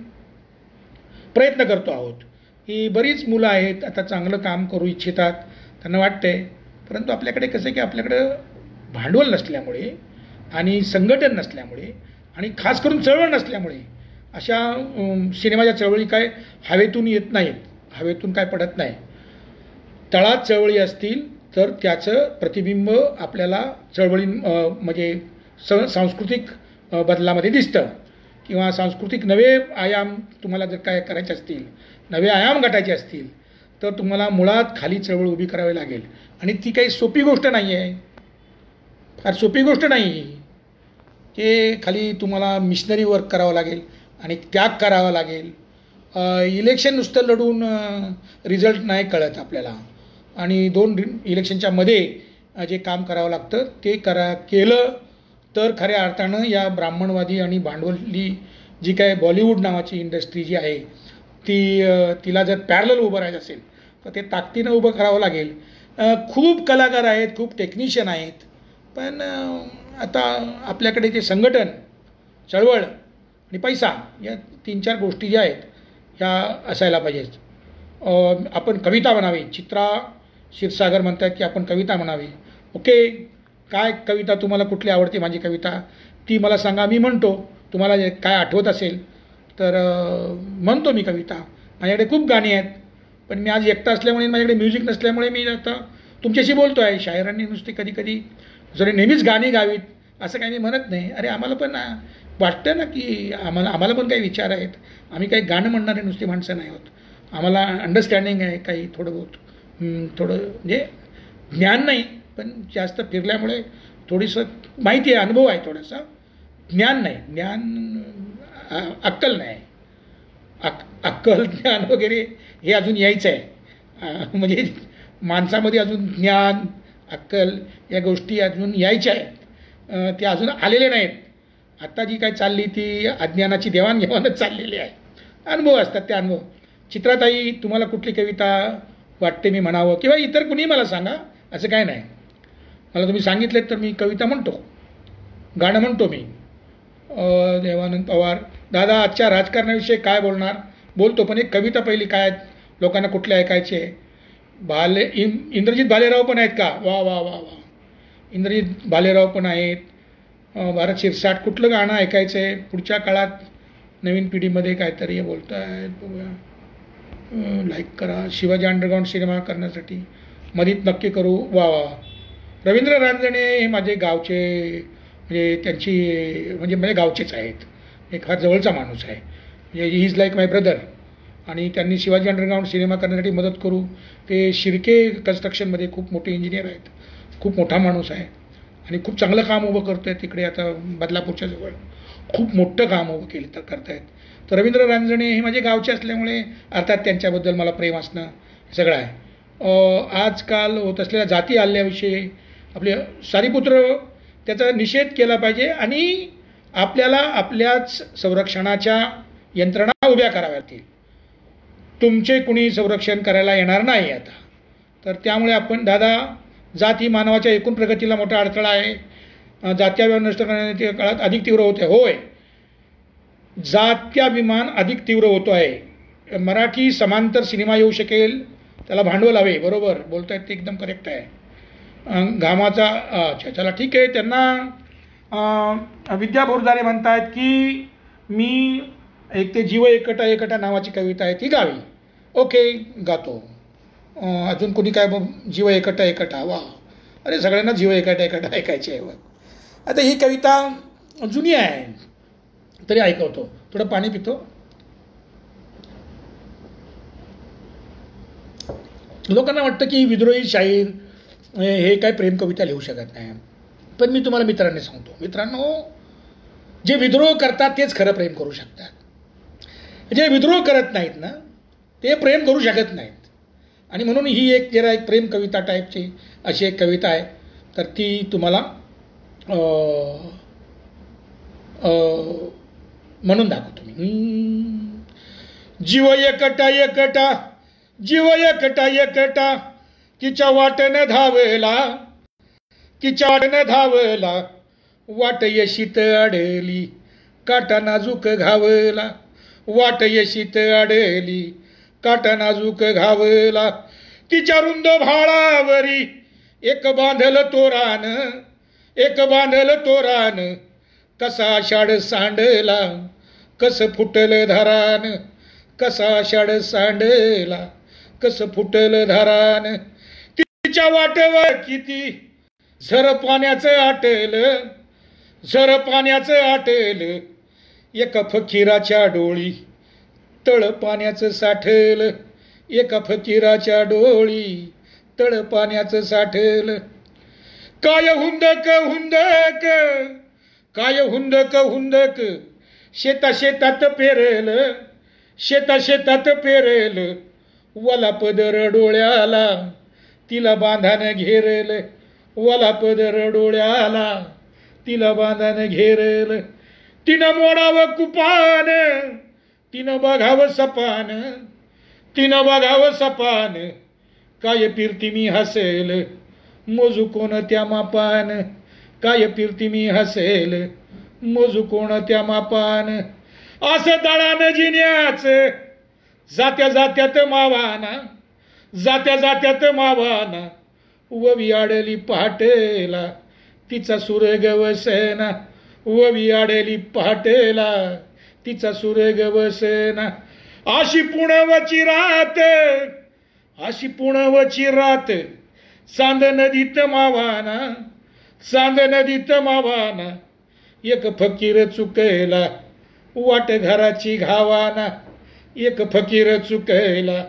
प्रयत्न करतो आहोत. ही बरीच मुलं आहेत, आता चांगलं काम करू इच्छितात, त्यांना वाटतंय, परंतु आपल्याकडे कसं आहे की आपल्याकडं भांडवल नसल्यामुळे आणि संघटन नसल्यामुळे आणि खास करून चळवळ नसल्यामुळे अशा सिनेमाच्या चळवळी काय हवेतून येत नाहीत, हवेतून काय पडत नाही. तळात चळवळी असतील तर त्याचं प्रतिबिंब आपल्याला चळवळी म्हणजे सांस्कृतिक बदलामध्ये दिसतं, किंवा सांस्कृतिक नवे आयाम तुम्हाला जर काय करायचे असतील, नवे आयाम गाठायचे असतील, तर तुम्हाला मुळात खाली चळवळ उभी करावी लागेल. आणि ती काही सोपी गोष्ट नाही आहे, फार सोपी गोष्ट नाही. ते खाली तुम्हाला मिशनरी वर्क करावं लागेल आणि त्याग करावा लागेल. इलेक्शन नुसतं लढून रिझल्ट नाही कळत आपल्याला, आणि 2 इलेक्शनच्या मध्ये जे काम करावं लागतं ते केलं तर खऱ्या अर्थानं या ब्राह्मणवादी आणि भांडवली जी काय बॉलिवूड नावाची इंडस्ट्री जी आहे तिला जर पॅरलल उभं राहायचं असेल तर ते ताकदीनं उभं करावं लागेल. खूप कलाकार आहेत, खूप टेक्निशियन आहेत, पण आता आपल्याकडे जे संघटन, चळवळ आणि पैसा या 3-4 गोष्टी ज्या आहेत ह्या असायला पाहिजेत. आपण कविता म्हणावी. चित्रा क्षीरसागर म्हणतात की आपण कविता म्हणावी. ओके, काय कविता तुम्हाला कुठली आवडते? माझी कविता ती मला सांगा, मी म्हणतो. तुम्हाला काय आठवत असेल तर म्हणतो मी कविता. माझ्याकडे खूप गाणी आहेत, पण मी आज एकटा असल्यामुळे, माझ्याकडे म्युझिक नसल्यामुळे मी आता तुमच्याशी बोलतो आहे. शायरांनी नुसती कधी कधी जरी नेहमीच गाणी गावीत असं काही मी म्हणत नाही. अरे आम्हाला पण वाटतं ना की आम्हाला पण काही विचार आहेत. आम्ही काही गाणं म्हणणारे नुसती माणसं नाही आहोत. आम्हाला अंडरस्टँडिंग आहे काही थोडं म्हणजे ज्ञान नाही, पण जास्त फिरल्यामुळे थोडीसं माहिती आहे, अनुभव आहे थोडासा. ज्ञान नाही, अक्कल नाही. अक्कल ज्ञान वगैरे हे अजून यायचं आहे. म्हणजे माणसामध्ये अजून ज्ञान, अक्कल या गोष्टी अजून यायच्या आहेत, त्या अजून आलेल्या नाहीत. आत्ता जी काय चालली ती अज्ञानाची देवाणघेवाणच चाललेली आहे. अनुभव असतात ते अनुभव. चित्राताई, तुम्हाला कुठली कविता वाटते मी म्हणावं, किंवा इतर कुणीही मला सांगा, असं काय नाही. मला तुम्ही सांगितलेत तर मी कविता म्हणतो, गाणं म्हणतो मी. देवानंद पवार, दादा आजच्या राजकारणाविषयी काय बोलतो, पण एक कविता पहिली काय लोकांना कुठले ऐकायचे? इंद्रजित भालेराव पण आहेत का? वा वा वा वा, इंद्रजित भालेराव पण आहेत. भारत शिरसाट, कुठलं गाणं ऐकायचं आहे पुढच्या काळात नवीन पिढीमध्ये? काहीतरी हे बोलत आहेत, बघूया. लाईक करा. शिवाजी अंडरग्राऊंड सिनेमा करण्यासाठी मदत नक्की करू. वा वा. रवींद्र रांजणे हे माझे गावचे, म्हणजे त्यांची म्हणजे माझ्या गावचेच आहेत. एक फार जवळचा माणूस आहे, म्हणजे he is like my brother. आणि त्यांनी शिवाजी अंडरग्राऊंड सिनेमा करण्यासाठी मदत करू. ते शिर्के कन्स्ट्रक्शनमध्ये खूप मोठे इंजिनियर आहेत, खूप मोठा माणूस आहे आणि खूप चांगलं काम उभं करतो आहे तिकडे. आता बदलापूरच्या जवळ खूप मोठं काम उभं केलं तर करतायत. तर रवींद्र रांजणे हे माझे गावचे असल्यामुळे अर्थात त्यांच्याबद्दल मला प्रेम असणं हे सगळं आहे. आजकाल होत असलेल्या जाती हल्ल्याविषयी आपले सारीपुत्र त्याचा निषेध केला पाहिजे आणि आपल्याला आपल्याच संरक्षणाच्या यंत्रणा उभ्या कराव्या लागतील. तुमचे कुणी संरक्षण करायला येणार नाही आता. तर त्यामुळे आपण दादा, जात ही मानवाच्या एकूण प्रगतीला मोठा अडथळा आहे. जात्याभिमान नष्ट करण्याच्या काळात अधिक तीव्र होते. होय, जात्याभिमान अधिक तीव्र होतो आहे. मराठी समांतर सिनेमा येऊ शकेल, त्याला भांडवल हवे. बरोबर बोलतायत ते एकदम करेक्ट आहे. घामाचा अच्छा चला ठीक आहे. त्यांना विद्या बोरदारे म्हणतायत की मी एक ते जीव एकटा एकटा नावाची कविता आहे ती गावी. ओके गातो. अजून कोणी काय जीव एकटा एकटा वा अरे सगळ्यांना जीव एकटा एकटा ऐकायची आहे. आता ही कविता जुनी आहे तरी ऐकवतो. थोडं पाणी पितो. लोकांना वाटतं की विद्रोही शाहीर हे काय प्रेम कविता लिहू शकत नाही. पण मी तुम्हाला मित्रांनी सांगतो, मित्रांनो जे विद्रोह करतात तेच खरं प्रेम करू शकतात. जे विद्रोह करत नाहीत ना ते प्रेम करू शकत नाहीत. आणि म्हणून ही एक जरा एक प्रेम कविता टाईपची अशी एक कविता आहे. तर ती तुम्हाला म्हणून दाखवतो मी. जीव एकटा एकटा जीव एकटा एकटा तिच्या वाटेनं धावला तिच्या वाटेनं धावला वाट यशीत अडली काटा नाजूक घावला वाट यशीत अडली काटा नाजूक घावला तिच्या रुंद भाळावरी एक बांधल तोरान एक बांधल तोरान कसा आषाढ सांडला कस फुटल धरान कसा आषाढ सांडला कस फुटल धरान तिच्या वाटेवर किती झर पाण्याचं आटल झर पाण्याचं आटल एका फकीराच्या डोळी तळ पाण्याचं साठल एका फकीराच्या डोळी तळ पाण्याचं साठल काय हुंदक हुंदक काय हुंदक हुंदक शेता शेतात पेरल शेता शेतात पेरल वला पदर डोळ्याला तिला बांधानं घेरल वला पदर डोळ्याला तिला बांधानं घेरल तिनं मोडावं कुपान तिनं बघावं सपान तिनं बघावं सपान काय फिरती मी हसेल मोजू कोण त्या मापान काय फिरती मी हसेल मोजू कोण त्या मापान असं दळानं जिन्याचं जात्या जात्यात मावाना जात्या जात्यात मावाना ववी आडली पहाटेला तिचा सूर गवसेना ववी आडली पहाटेला तिचा सूर गवसेना अशी पुणवची रात अशी पुणवची रात चांद नदीत मावाना चांद नदीत मावाना एक फकीर चुकला वाट घराची घावाना एक फकीर चुकला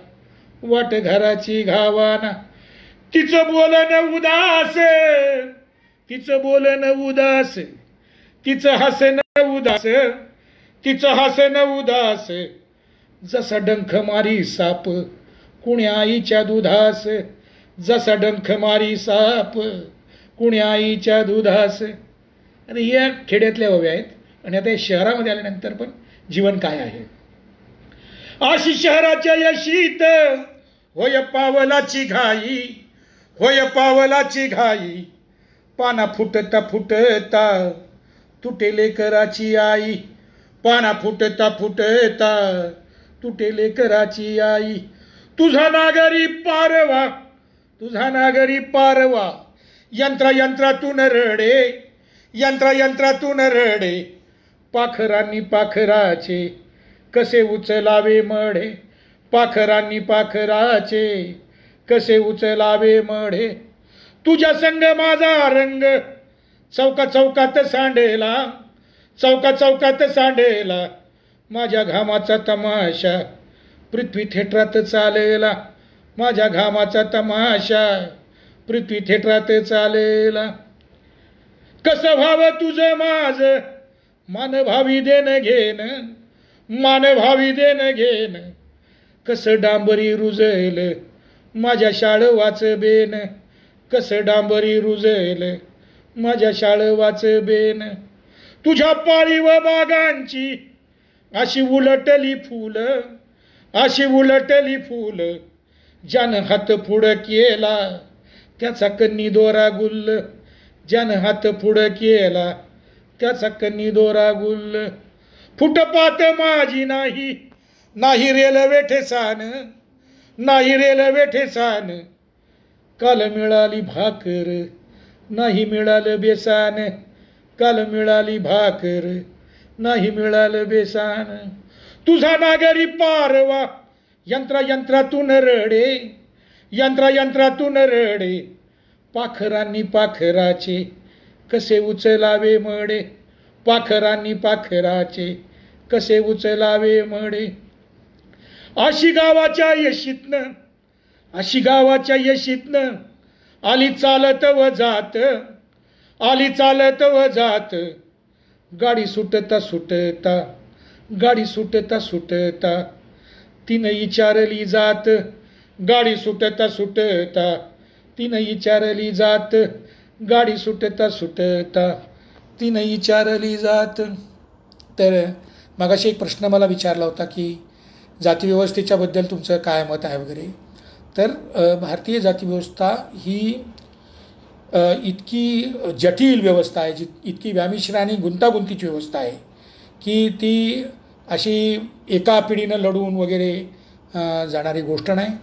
वाट घराची घावाना तिचं बोलणं उदास तिचं बोलणं उदास तिचं हसणं उदास तिचं हसणं उदास जसा डंख मारी साप कुण्या आईच्या दुधास जसा डंख मारी साप कुण्या आईच्या दुधास. आणि या खेड्यातल्या ओव्या आहेत. आणि आता शहरामध्ये आल्यानंतर पण जीवन काय आहे. अशी शहराच्या यशीत होय पावलाची घाई होय पावलाची घाई पाना फुटता फुटता तुटे लेकराची आई पाना फुटता फुटता तुटे लेकराची आई तुझा नागरी पारवा तुझा नागरी पारवा यंत्रा यंत्रातून रडे यंत्रा यंत्रातून रडे पाखरांनी पाखराचे कसे उचलावे मढे पाखरांनी पाखराचे कसे उचलावे मढे तुझ्या संग माझा रंग चौका चौकात सांडेला चौका चौकात सांडेला माझ्या घामाचा तमाशा पृथ्वी थिएटरात चालेला माझ्या घामाचा तमाशा पृथ्वी थिएटरात चालेला कसं व्हावं तुझं माझं मानभावी देणं घेणं मानभावी देणं घेणं कसं डांबरी रुजल माझ्या शाळवाचं बेन कसं डांबरी रुजल माझ्या शाळवाचं बेन तुझ्या पाळीव बागांची अशी उलटली फुलं अशी उलटली फुलं ज्यानं हात पुढं केला त्याचा कन्नी दोरा गुल्ल ज्यानं हात पुढं केला त्याचा कन्नी दोरा गुल्ल फुटपात माझी नाही नाही रेल्वे ठेसान नाही रेल्वे ठेसान, काल मिळाली भाकर, नाही मिळालं बेसान, काल मिळाली भाकर, नाही मिळालं बेसान. तुझा नागरी पारवा यंत्रातून रडे, यंत्रातून रडे, पाखरांनी पाखराचे कसे उचलावे मडे, पाखरांनी पाखराचे कसे उचलावे मडे. अशी गावाच्या यशीतनं, अशी गावाच्या यशीतनं आली चालत व जात, आली चालत व जात, गाडी सुटता सुटता, गाडी सुटता सुटता, तिनं विचारली जात, गाडी सुटता सुटता, तिनं विचारली जात, गाडी सुटता सुटता, तिनं विचारली जात. तर मगाशी एक प्रश्न मला विचारला होता की जातीव्यवस्थेच्या बद्दल तुमचं काय मत आहे वगैरे. तर भारतीय जातीव्यवस्था ही इतकी जटिल व्यवस्था आहे, इतकी व्यामिश्र आणि गुंतागुंतीची व्यवस्था आहे की ती अशी एका पिढीनं लढून वगैरे जाणारी गोष्ट नाही.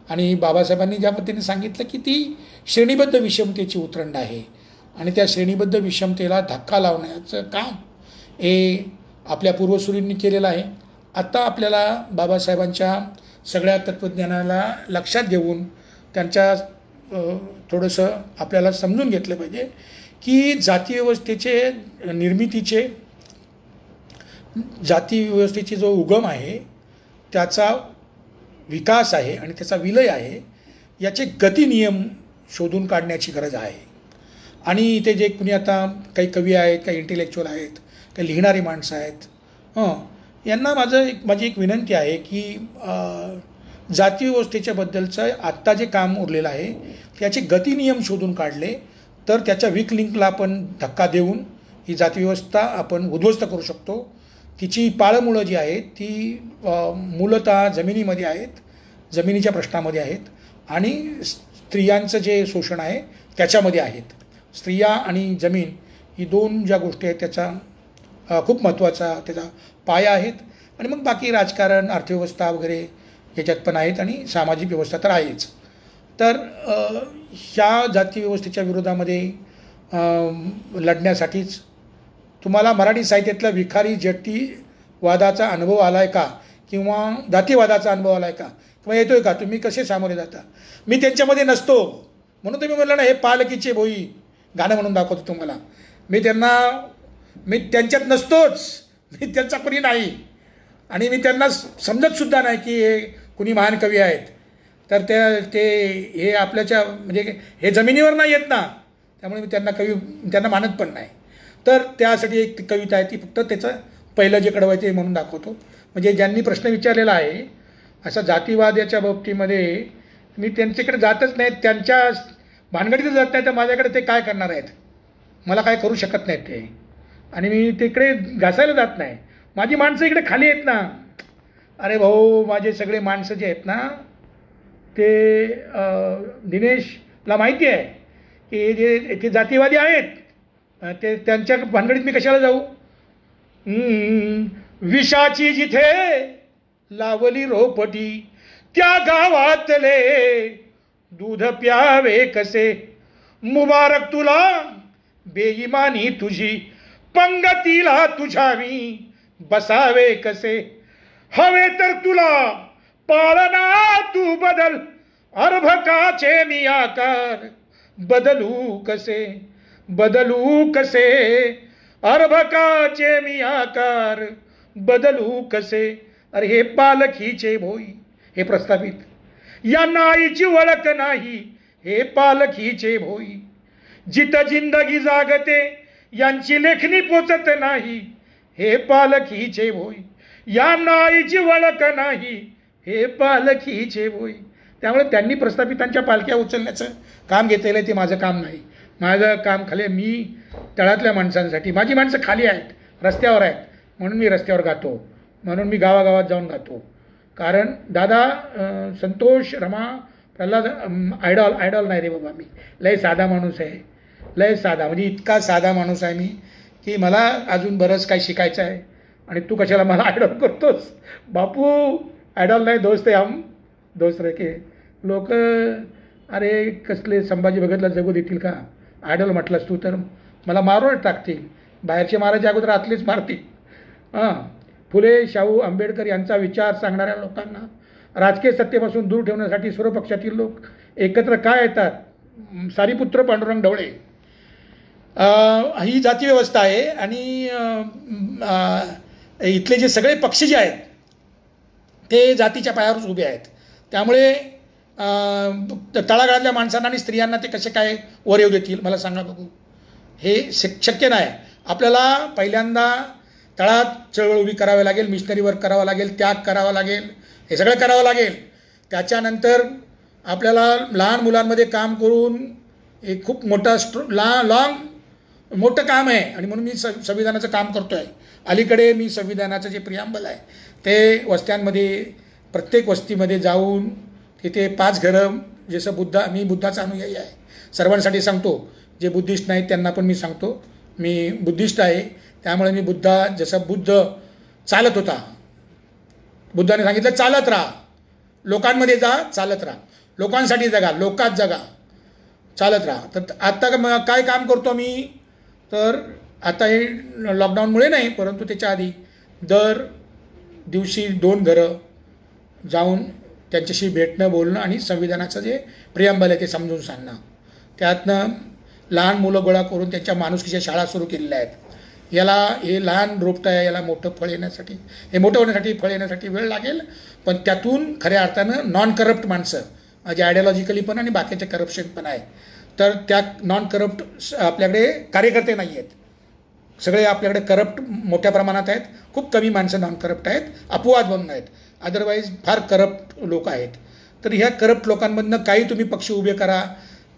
आणि बाबासाहेबांनी ज्या पद्धतीने सांगितलं की ती श्रेणीबद्ध विषमतेची उतरंड आहे आणि त्या श्रेणीबद्ध विषमतेला धक्का लावण्याचं काम हे आपल्या पूर्वसुरींनी केलेलं आहे. आत्ता आपल्याला बाबासाहेबांच्या सगळ्या तत्त्वज्ञानाला लक्षात घेऊन त्यांच्या थोडंसं आपल्याला समजून घेतलं पाहिजे की जातीव्यवस्थेचे निर्मितीचे, जातीव्यवस्थेची जो उगम आहे त्याचा विकास आहे आणि त्याचा विलय आहे, याचे गतिनियम शोधून काढण्याची गरज आहे. आणि इथे जे कुणी आता काही कवी आहेत, काही इंटेलेक्च्युअल आहेत, काही लिहिणारी माणसं आहेत, यांना माझी एक विनंती आहे की जातीव्यवस्थेच्या बद्दलचं आत्ता जे काम उरलेलं आहे त्याचे गतिनियम शोधून काढले तर त्याच्या वीक लिंकला आपण धक्का देऊन ही जातीव्यवस्था आपण उद्ध्वस्त करू शकतो. तिची पाळमुळं जी आहेत ती मूलतः जमिनीमध्ये आहेत, जमिनीच्या प्रश्नामध्ये आहेत आणि स्त्रियांचं जे शोषण आहे त्याच्यामध्ये आहेत. स्त्रिया आणि जमीन ही दोन ज्या गोष्टी आहेत त्याचा खूप महत्त्वाचा त्याचा पाया आहेत. आणि मग बाकी राजकारण, अर्थव्यवस्था वगैरे ह्याच्यात पण आहेत आणि सामाजिक व्यवस्था तर आहेच. तर ह्या जातीव्यवस्थेच्या विरोधामध्ये लढण्यासाठीच तुम्हाला मराठी साहित्यातल्या विखारी जटीवादाचा अनुभव आला आहे का, किंवा जातीवादाचा अनुभव आला आहे का, किंवा येतो आहे का, तुम्ही कसे सामोरे जाता. मी त्यांच्यामध्ये नसतो म्हणून तुम्ही म्हणलं ना हे पालकीचे भोई गाणं म्हणून दाखवतो तुम्हाला. मी त्यांच्यात नसतोच, मी त्यांचा कुणी नाही आणि मी त्यांना समजतसुद्धा नाही की हे कुणी महान कवी आहेत. तर ते हे आपल्याच्या म्हणजे हे जमिनीवर नाही येत ना, त्यामुळे मी त्यांना मानत पण नाही. तर त्यासाठी एक कविता आहे ती फक्त त्याचं पहिलं जे कडवं आहे ते म्हणून दाखवतो. म्हणजे ज्यांनी प्रश्न विचारलेला आहे असा जातीवाद याच्या बाबतीमध्ये मी त्यांच्याकडे जातच नाही, त्यांच्या भानगडीतच जात नाही, तर माझ्याकडे ते काय करणार आहेत, मला काय करू शकत नाहीत ते, आणि मी तिकडे घासायला जात नाही. माझी माणसं इकडे खाली आहेत ना. अरे भाऊ, माझे सगळे माणसं जे आहेत ना ते दिनेशला माहिती आहे की ते जातीवादी आहेत, ते त्यांच्या भानगडीत मी कशाला जाऊ. विषाची जिथे लावली रोपटी त्या गावातले दूध प्यावे कसे. मुबारक तुला बेईमानी तुझी, पंगतीला तुझ्या मी बसावे कसे. हवे तर तुला पाळना तू बदल, अर्भकाचे मी आकार बदलू कसे, बदलू कसे. अर्भकाचे मी आकार बदलू कसे. अरे हे पालखीचे भोई, हे प्रस्थापित, यांना आईची ओळख नाही, हे पालखीचे भोई. जित जिंदगी जागते यांची लेखणी पोचत नाही, हे पालखीचे भोई. यांना आईची ओळख नाही, हे पालखीचे भोई. त्यामुळे त्यांनी प्रस्थापितांच्या पालख्या उचलण्याचं काम घेतलेलं आहे, ते माझं काम नाही. माझं काम खाली, मी तळातल्या माणसांसाठी, माझी माणसं खाली आहेत, रस्त्यावर आहेत, म्हणून मी रस्त्यावर गातो, म्हणून मी गावागावात जाऊन गातो. कारण दादा, संतोष, रमा, प्रल्हाद आयडॉल नाही रे बाबा, मी लय साधा माणूस आहे, लय साधा, म्हणजे इतका साधा माणूस आहे मी की मला अजून बरंच काही शिकायचं आहे. आणि तू कशाला मला आयडॉल करतोस बापू. आयडॉल नाही, दोस्त आहे हम. दुसरं की लोक अरे कसले संभाजी भगतला जगू देतील का, आयडल म्हटलंस तू तर मला मारून टाकतील, बाहेरचे मारायच्या अगोदर आतलेच मारतील. हां, फुले शाहू आंबेडकर यांचा विचार सांगणाऱ्या लोकांना राजकीय सत्तेपासून दूर ठेवण्यासाठी सर्व पक्षातील लोक एकत्र का येतात. सारीपुत्र पांडुरंग ढवळे. ही जाती व्यवस्था आहे आणि इथले जे सगळे पक्ष जे आहेत ते जातीच्या पायावरच उभे आहेत. त्यामुळे तळागाळातल्या माणसांना आणि स्त्रियांना ते कसे काय वर येऊ देतील मला सांगा बघू. हे शक्य नाही. आपल्याला पहिल्यांदा तळात चळवळ उभी करावी लागेल, मिशनरी वर्क करावं लागेल, त्याग करावा लागेल, हे सगळं करावं लागेल. त्याच्यानंतर आपल्याला लहान मुलांमध्ये काम करून एक खूप मोठा लॉंग मोठं काम आहे आणि म्हणून मी संविधानाचं काम करतो आहे. अलीकडे मी संविधानाचं जे प्रियांबल आहे ते वस्त्यांमध्ये प्रत्येक वस्तीमध्ये जाऊन तिथे 5 घरं, जसं मी बुद्धाचा अनुयायी आहे, सर्वांसाठी सांगतो. जे बुद्धिस्ट नाहीत त्यांना पण मी सांगतो, मी बुद्धिस्ट आहे. त्यामुळे मी जसं बुद्ध चालत होता, बुद्धाने सांगितलं चालत राहा, लोकांमध्ये जा, चालत राहा, लोकांसाठी जगा, लोकात जगा, चालत राहा. तर आत्ता काय काम करतो मी, तर आता हे लॉकडाऊनमुळे नाही परंतु त्याच्या आधी दर दिवशी 2 घरं जाऊन त्यांच्याशी भेटणं, बोलणं आणि संविधानाचं जे प्रियांबल आहे ते समजून सांगणं. त्यातनं लहान मुलं गोळा करून त्यांच्या माणुसकीच्या शाळा सुरू केलेल्या आहेत. हे लहान रोपटं आहे, याला मोठं फळ येण्यासाठी, हे मोठं होण्यासाठी, फळ येण्यासाठी वेळ लागेल. पण त्यातून खऱ्या अर्थानं नॉन करप्ट माणसं, जे आयडियॉलॉजिकली पण आणि बाकीचे करप्शन पण आहे, तर त्या नॉन करप्ट आपल्याकडे कार्यकर्ते नाही आहेत. सगळे आपल्याकडे करप्ट मोठ्या प्रमाणात आहेत. खूप कमी माणसं नॉन करप्ट आहेत, अपवाद म्हणून आहेत, अदरवाईज फार करप्ट लोक आहेत. तर ह्या करप्ट लोकांमधनं काही तुम्ही पक्ष उभे करा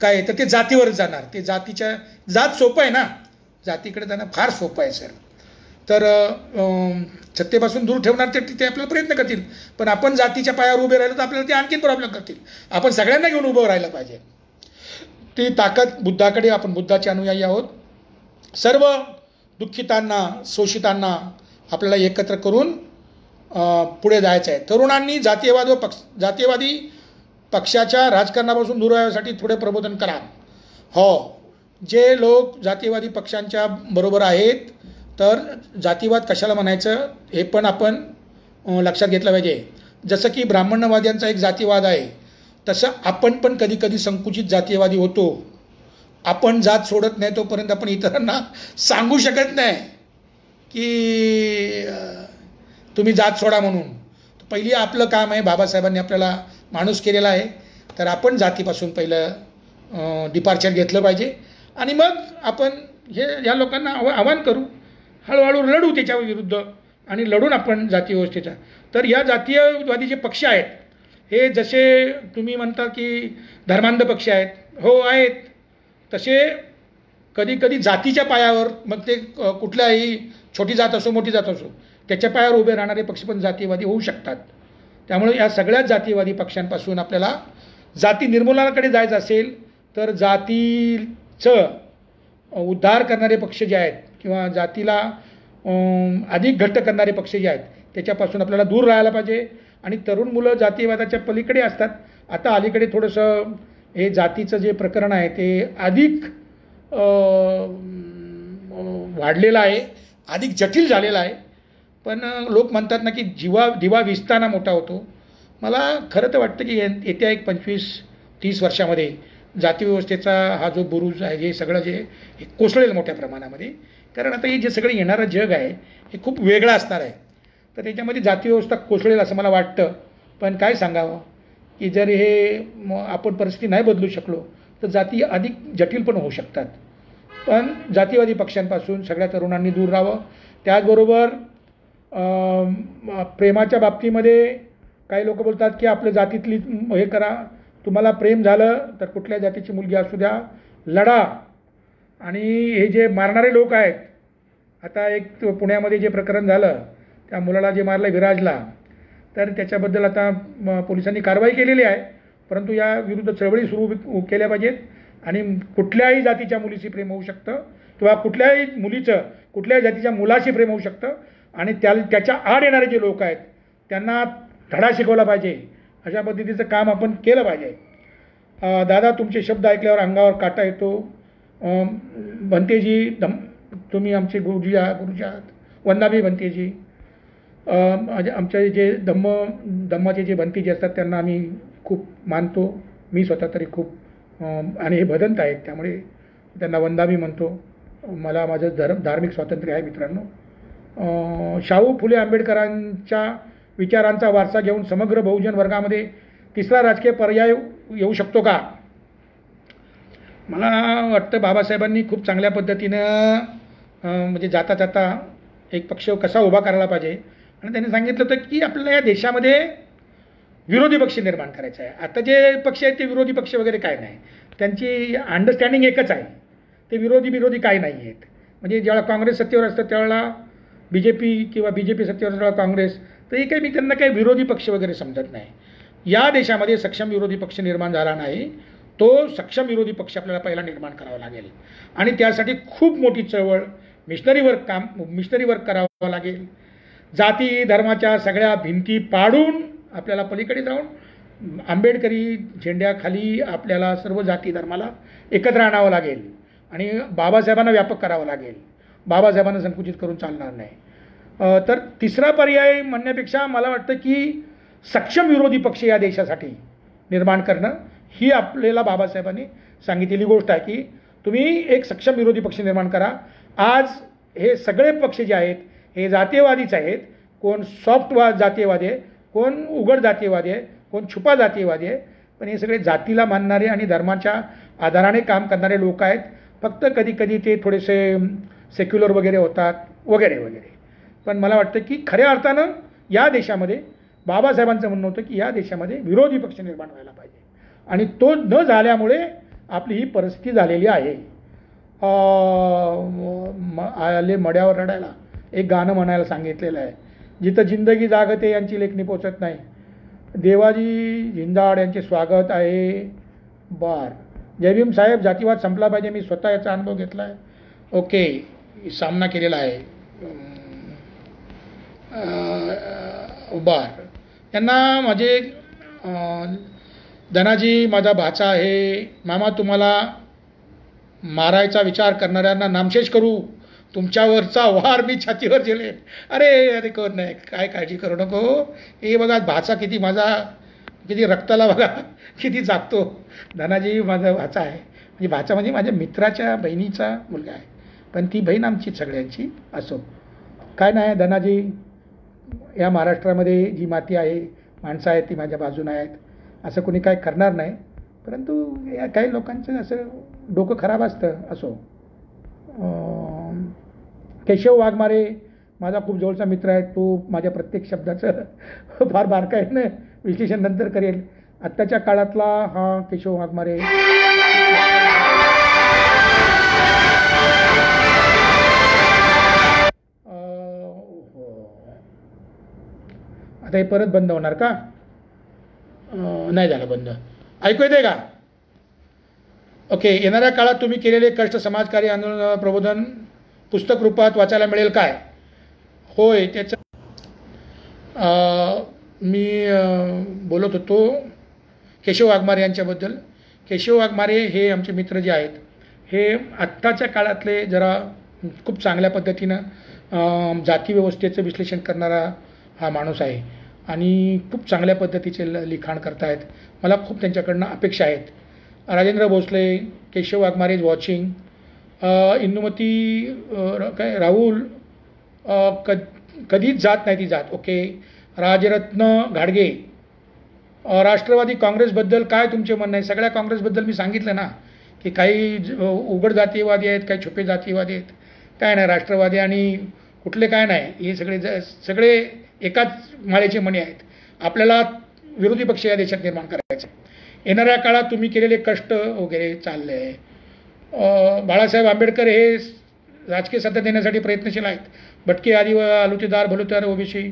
काय, तर ते जातीवर जाणार. ते जात सोपं आहे ना, जातीकडे जाणं फार सोपं आहे सर. तर सत्तेपासून दूर ठेवणार ते आपल्याला प्रयत्न करतील, पण आपण जातीच्या पायावर उभे राहिलो तर आपल्याला ते आणखीन प्रॉब्लेम करतील. आपण सगळ्यांना घेऊन उभं राहायला पाहिजे. ती ताकद बुद्धाकडे, आपण बुद्धाचे अनुयायी आहोत. सर्व दुःखितांना, शोषितांना आपल्याला एकत्र करून पुढे जायचं आहे. तरुणांनी जातीयवादी पक्षाच्या राजकारणापासून दूर राहण्यासाठी थोडे प्रबोधन करा. हो, जे लोक जातीयवादी पक्षांच्या बरोबर आहेत, तर जातीवाद कशाला म्हणायचं हे पण आपण लक्षात घेतलं पाहिजे. जसं की ब्राह्मण्यवाद्यांचा एक जातीवाद आहे, तसं आपण पण कधी कधी संकुचित जातीयवादी होतो. आपण जात सोडत नाही तोपर्यंत आपण इतरांना सांगू शकत नाही की तुम्ही जात सोडा म्हणून. पहिली आपलं काम आहे, बाबासाहेबांनी आपल्याला माणूस केलेला आहे, तर आपण जातीपासून पहिलं डिपार्चर घेतलं पाहिजे आणि मग आपण ह्या लोकांना आव्हान करू, हळूहळू लढू त्याच्या विरुद्ध आणि लढून आपण जाती व्यवस्थेचा. तर या जातीयवादी जे पक्ष आहेत हे जसे तुम्ही म्हणता की धर्मांध पक्ष आहेत, हो आहेत, तसे कधी कधी जातीच्या पायावर, मग ते कुठल्याही छोटी जात असो मोठी जात असो, त्याच्या पायावर उभे राहणारे पक्ष पण जातीयवादी होऊ शकतात. त्यामुळे या सगळ्याच जातीयवादी पक्षांपासून आपल्याला जाती निर्मूलनाकडे जायचं असेल तर जातीचं उद्धार करणारे पक्ष जे आहेत किंवा जातीला अधिक घट्ट करणारे पक्ष जे आहेत त्याच्यापासून आपल्याला दूर राहायला पाहिजे. आणि तरुण मुलं जातीयवादाच्या पलीकडे असतात. आता अलीकडे थोडंसं हे जातीचं जे प्रकरण आहे ते अधिक वाढलेलं आहे, अधिक जटिल झालेलं आहे. पण लोक म्हणतात ना की दिवा विजताना मोठा होतो. मला खरं तर वाटतं की येत्या एक 25-30 वर्षामध्ये जातीव्यवस्थेचा हा जो बुरुज आहे हे सगळं जे हे कोसळेल मोठ्या प्रमाणामध्ये. कारण आता हे जे सगळं येणारं जग आहे हे खूप वेगळं असणार आहे, तर त्याच्यामध्ये जातीव्यवस्था कोसळेल असं मला वाटतं. पण काय सांगावं की जर हे आपण परिस्थिती नाही बदलू शकलो तर जाती अधिक जटिल पण होऊ शकतात. पण जातीवादी पक्षांपासून सगळ्या तरुणांनी दूर राहावं. त्याचबरोबर प्रेमाच्या बाबतीमध्ये काही लोक बोलतात की आपल्या जातीतली हे करा, तुम्हाला प्रेम झालं तर कुठल्या जातीची मुलगी असू द्या, लढा. आणि हे जे मारणारे लोक आहेत, आता एक पुण्यामध्ये जे प्रकरण झालं त्या मुलाला जे मारलं विराजला, तर त्याच्याबद्दल आता पोलिसांनी कारवाई केलेली आहे. परंतु या विरुद्ध चळवळी सुरू केल्या पाहिजेत. आणि कुठल्याही जातीच्या मुलीशी प्रेम होऊ शकतं किंवा कुठल्याही मुलीचं कुठल्याही जातीच्या मुलाशी प्रेम होऊ शकतं. आणि त्याच्या आड येणारे जे लोक आहेत त्यांना धडा शिकवला पाहिजे अशा पद्धतीचं काम आपण केलं पाहिजे. दादा, तुमचे शब्द ऐकल्यावर अंगावर काटा येतो. भंतेजी, तुम्ही आमचे गुरुजी आहात. वंदाभी भंतेजी. आमचे जे धम्माचे जे भंतेजी असतात त्यांना आम्ही खूप मानतो. मी स्वतः तरी खूप आणि हे भदंत आहेत त्यामुळे त्यांना वंदाभी म्हणतो. मला माझं धार्मिक स्वातंत्र्य आहे मित्रांनो. शाहू फुले आंबेडकरांच्या विचारांचा वारसा घेऊन समग्र बहुजन वर्गामध्ये तिसरा राजकीय पर्याय येऊ शकतो का? मला वाटतं बाबासाहेबांनी खूप चांगल्या पद्धतीनं म्हणजे जाता जाता एक पक्ष कसा उभा करायला पाहिजे आणि त्यांनी सांगितलं होतं की आपल्याला या देशामध्ये विरोधी पक्ष निर्माण करायचा आहे. आता जे पक्ष आहेत ते विरोधी पक्ष वगैरे काय नाही, त्यांची अंडरस्टँडिंग एकच आहे, ते विरोधी काय नाही आहेत. म्हणजे ज्यावेळेला काँग्रेस सत्तेवर असतं त्यावेळेला BJP किंवा BJP सत्तेवर असताना काँग्रेस, तर हे काही मी त्यांना काही विरोधी पक्ष वगैरे समजत नाही. या देशामध्ये सक्षम विरोधी पक्ष निर्माण झाला नाही, तो सक्षम विरोधी पक्ष आपल्याला पहिला निर्माण करावा लागेल आणि त्यासाठी खूप मोठी चळवळ मिशनरी वर्क करावं लागेल. जाती धर्माच्या सगळ्या भिंती पाडून आपल्याला पलीकडे जाऊन आंबेडकरी झेंड्याखाली आपल्याला सर्व जाती धर्माला एकत्र आणावं लागेल आणि बाबासाहेबांना व्यापक करावं लागेल. बाबासाहेबांना संकुचित करून चालणार नाही. तर तिसरा पर्याय म्हणण्यापेक्षा मला वाटतं की सक्षम विरोधी पक्ष या देशासाठी निर्माण करणं ही आपल्याला बाबासाहेबांनी सांगितलेली गोष्ट आहे की तुम्ही एक सक्षम विरोधी पक्ष निर्माण करा. आज हे सगळे पक्ष जे आहेत हे जातीयवादीच आहेत. कोण सॉफ्ट जातीयवादी आहे, कोण उघड जातीयवादी आहे, कोण छुपा जातीयवादी आहे, पण हे सगळे जातीला मानणारे आणि धर्माच्या आधाराने काम करणारे लोक आहेत. फक्त कधी ते थोडेसे सेक्युलर वगैरे होतात वगैरे वगैरे. पण मला वाटतं की खऱ्या अर्थानं या देशामध्ये बाबासाहेबांचं म्हणणं होतं की या देशामध्ये विरोधी पक्ष निर्माण व्हायला पाहिजे आणि तो न झाल्यामुळे आपली ही परिस्थिती झालेली आहे. आले मड्यावर रडायला एक गाणं म्हणायला सांगितलेलं आहे. जिथं जिंदगी जागते यांची लेखणी पोचत नाही. देवाजी झिंदाड यांचे स्वागत आहे. बार जयभीम साहेब, जातीवाद संपला पाहिजे. मी स्वतः याचा अनुभव घेतला आहे. ओके, सामना केलेला आहे. बार त्यांना माझे धनाजी माझा भाचा आहे. मामा, तुम्हाला मारायचा विचार करणाऱ्यांना नामशेष करू. तुमच्यावरचा वार मी छातीवर झेलेन. अरे कोण नाही, काय काळजी करू नको. हे बघा भाचा किती रक्ताला बघा किती जागतो. धनाजी माझा भाचा आहे. म्हणजे भाचा म्हणजे माझ्या मित्राच्या बहिणीचा मुलगा आहे, पण ती बहीण आमची सगळ्यांची. असो काय नाही धनाजी, या महाराष्ट्रामध्ये जी माती आहे, माणसं आहेत ती माझ्या बाजूने आहेत. असं कोणी काय करणार नाही, परंतु या काही लोकांचं असं डोकं खराब असतं. असो. केशव वाघमारे माझा खूप जवळचा मित्र आहे. तो माझ्या प्रत्येक शब्दाचं फार बारकाईनं विश्लेषण नंतर करेल. आत्ताच्या काळातला हा केशव वाघमारे आता हे परत बंद होणार का? नाही झालं बंद. ऐकू येते का? ओके. येणाऱ्या काळात तुम्ही केलेले कष्ट, समाजकार्य, आंदोलन, प्रबोधन पुस्तक रूपात वाचायला मिळेल काय? होय, त्याचं मी बोलत होतो केशव वाघमारे यांच्याबद्दल. केशव वाघमारे हे आमचे मित्र जे आहेत हे आत्ताच्या काळातले जरा खूप चांगल्या पद्धतीनं जाती व्यवस्थेचं विश्लेषण करणारा हा माणूस आहे आणि खूप चांगल्या पद्धतीचे लिखाण करतायत. मला खूप त्यांच्याकडनं अपेक्षा आहेत. Rajendra Bhosale, Keshav Waghmare is watching. इंदुमती काय राहुल, कधीच जात नाही ती जात. ओके. राजरत्न घाडगे, राष्ट्रवादी काँग्रेसबद्दल काय तुमचे म्हणणं आहे? सगळ्या काँग्रेसबद्दल मी सांगितलं ना की काही उघड जातीयवादी आहेत, काही छुपे जातीयवादी आहेत. काय नाही, राष्ट्रवादी आणि कुठले काय नाही, हे सगळे एकाच माळेचे मणी आहेत. आपल्याला विरोधी पक्ष या देशात निर्माण करायचे. येणाऱ्या काळात तुम्ही केलेले कष्ट वगैरे चालले आहे. बाळासाहेब आंबेडकर हे राजकीय सत्ता देण्यासाठी प्रयत्नशील आहेत. भटके आदी आलुतेदार भलुतेदार ओबीसी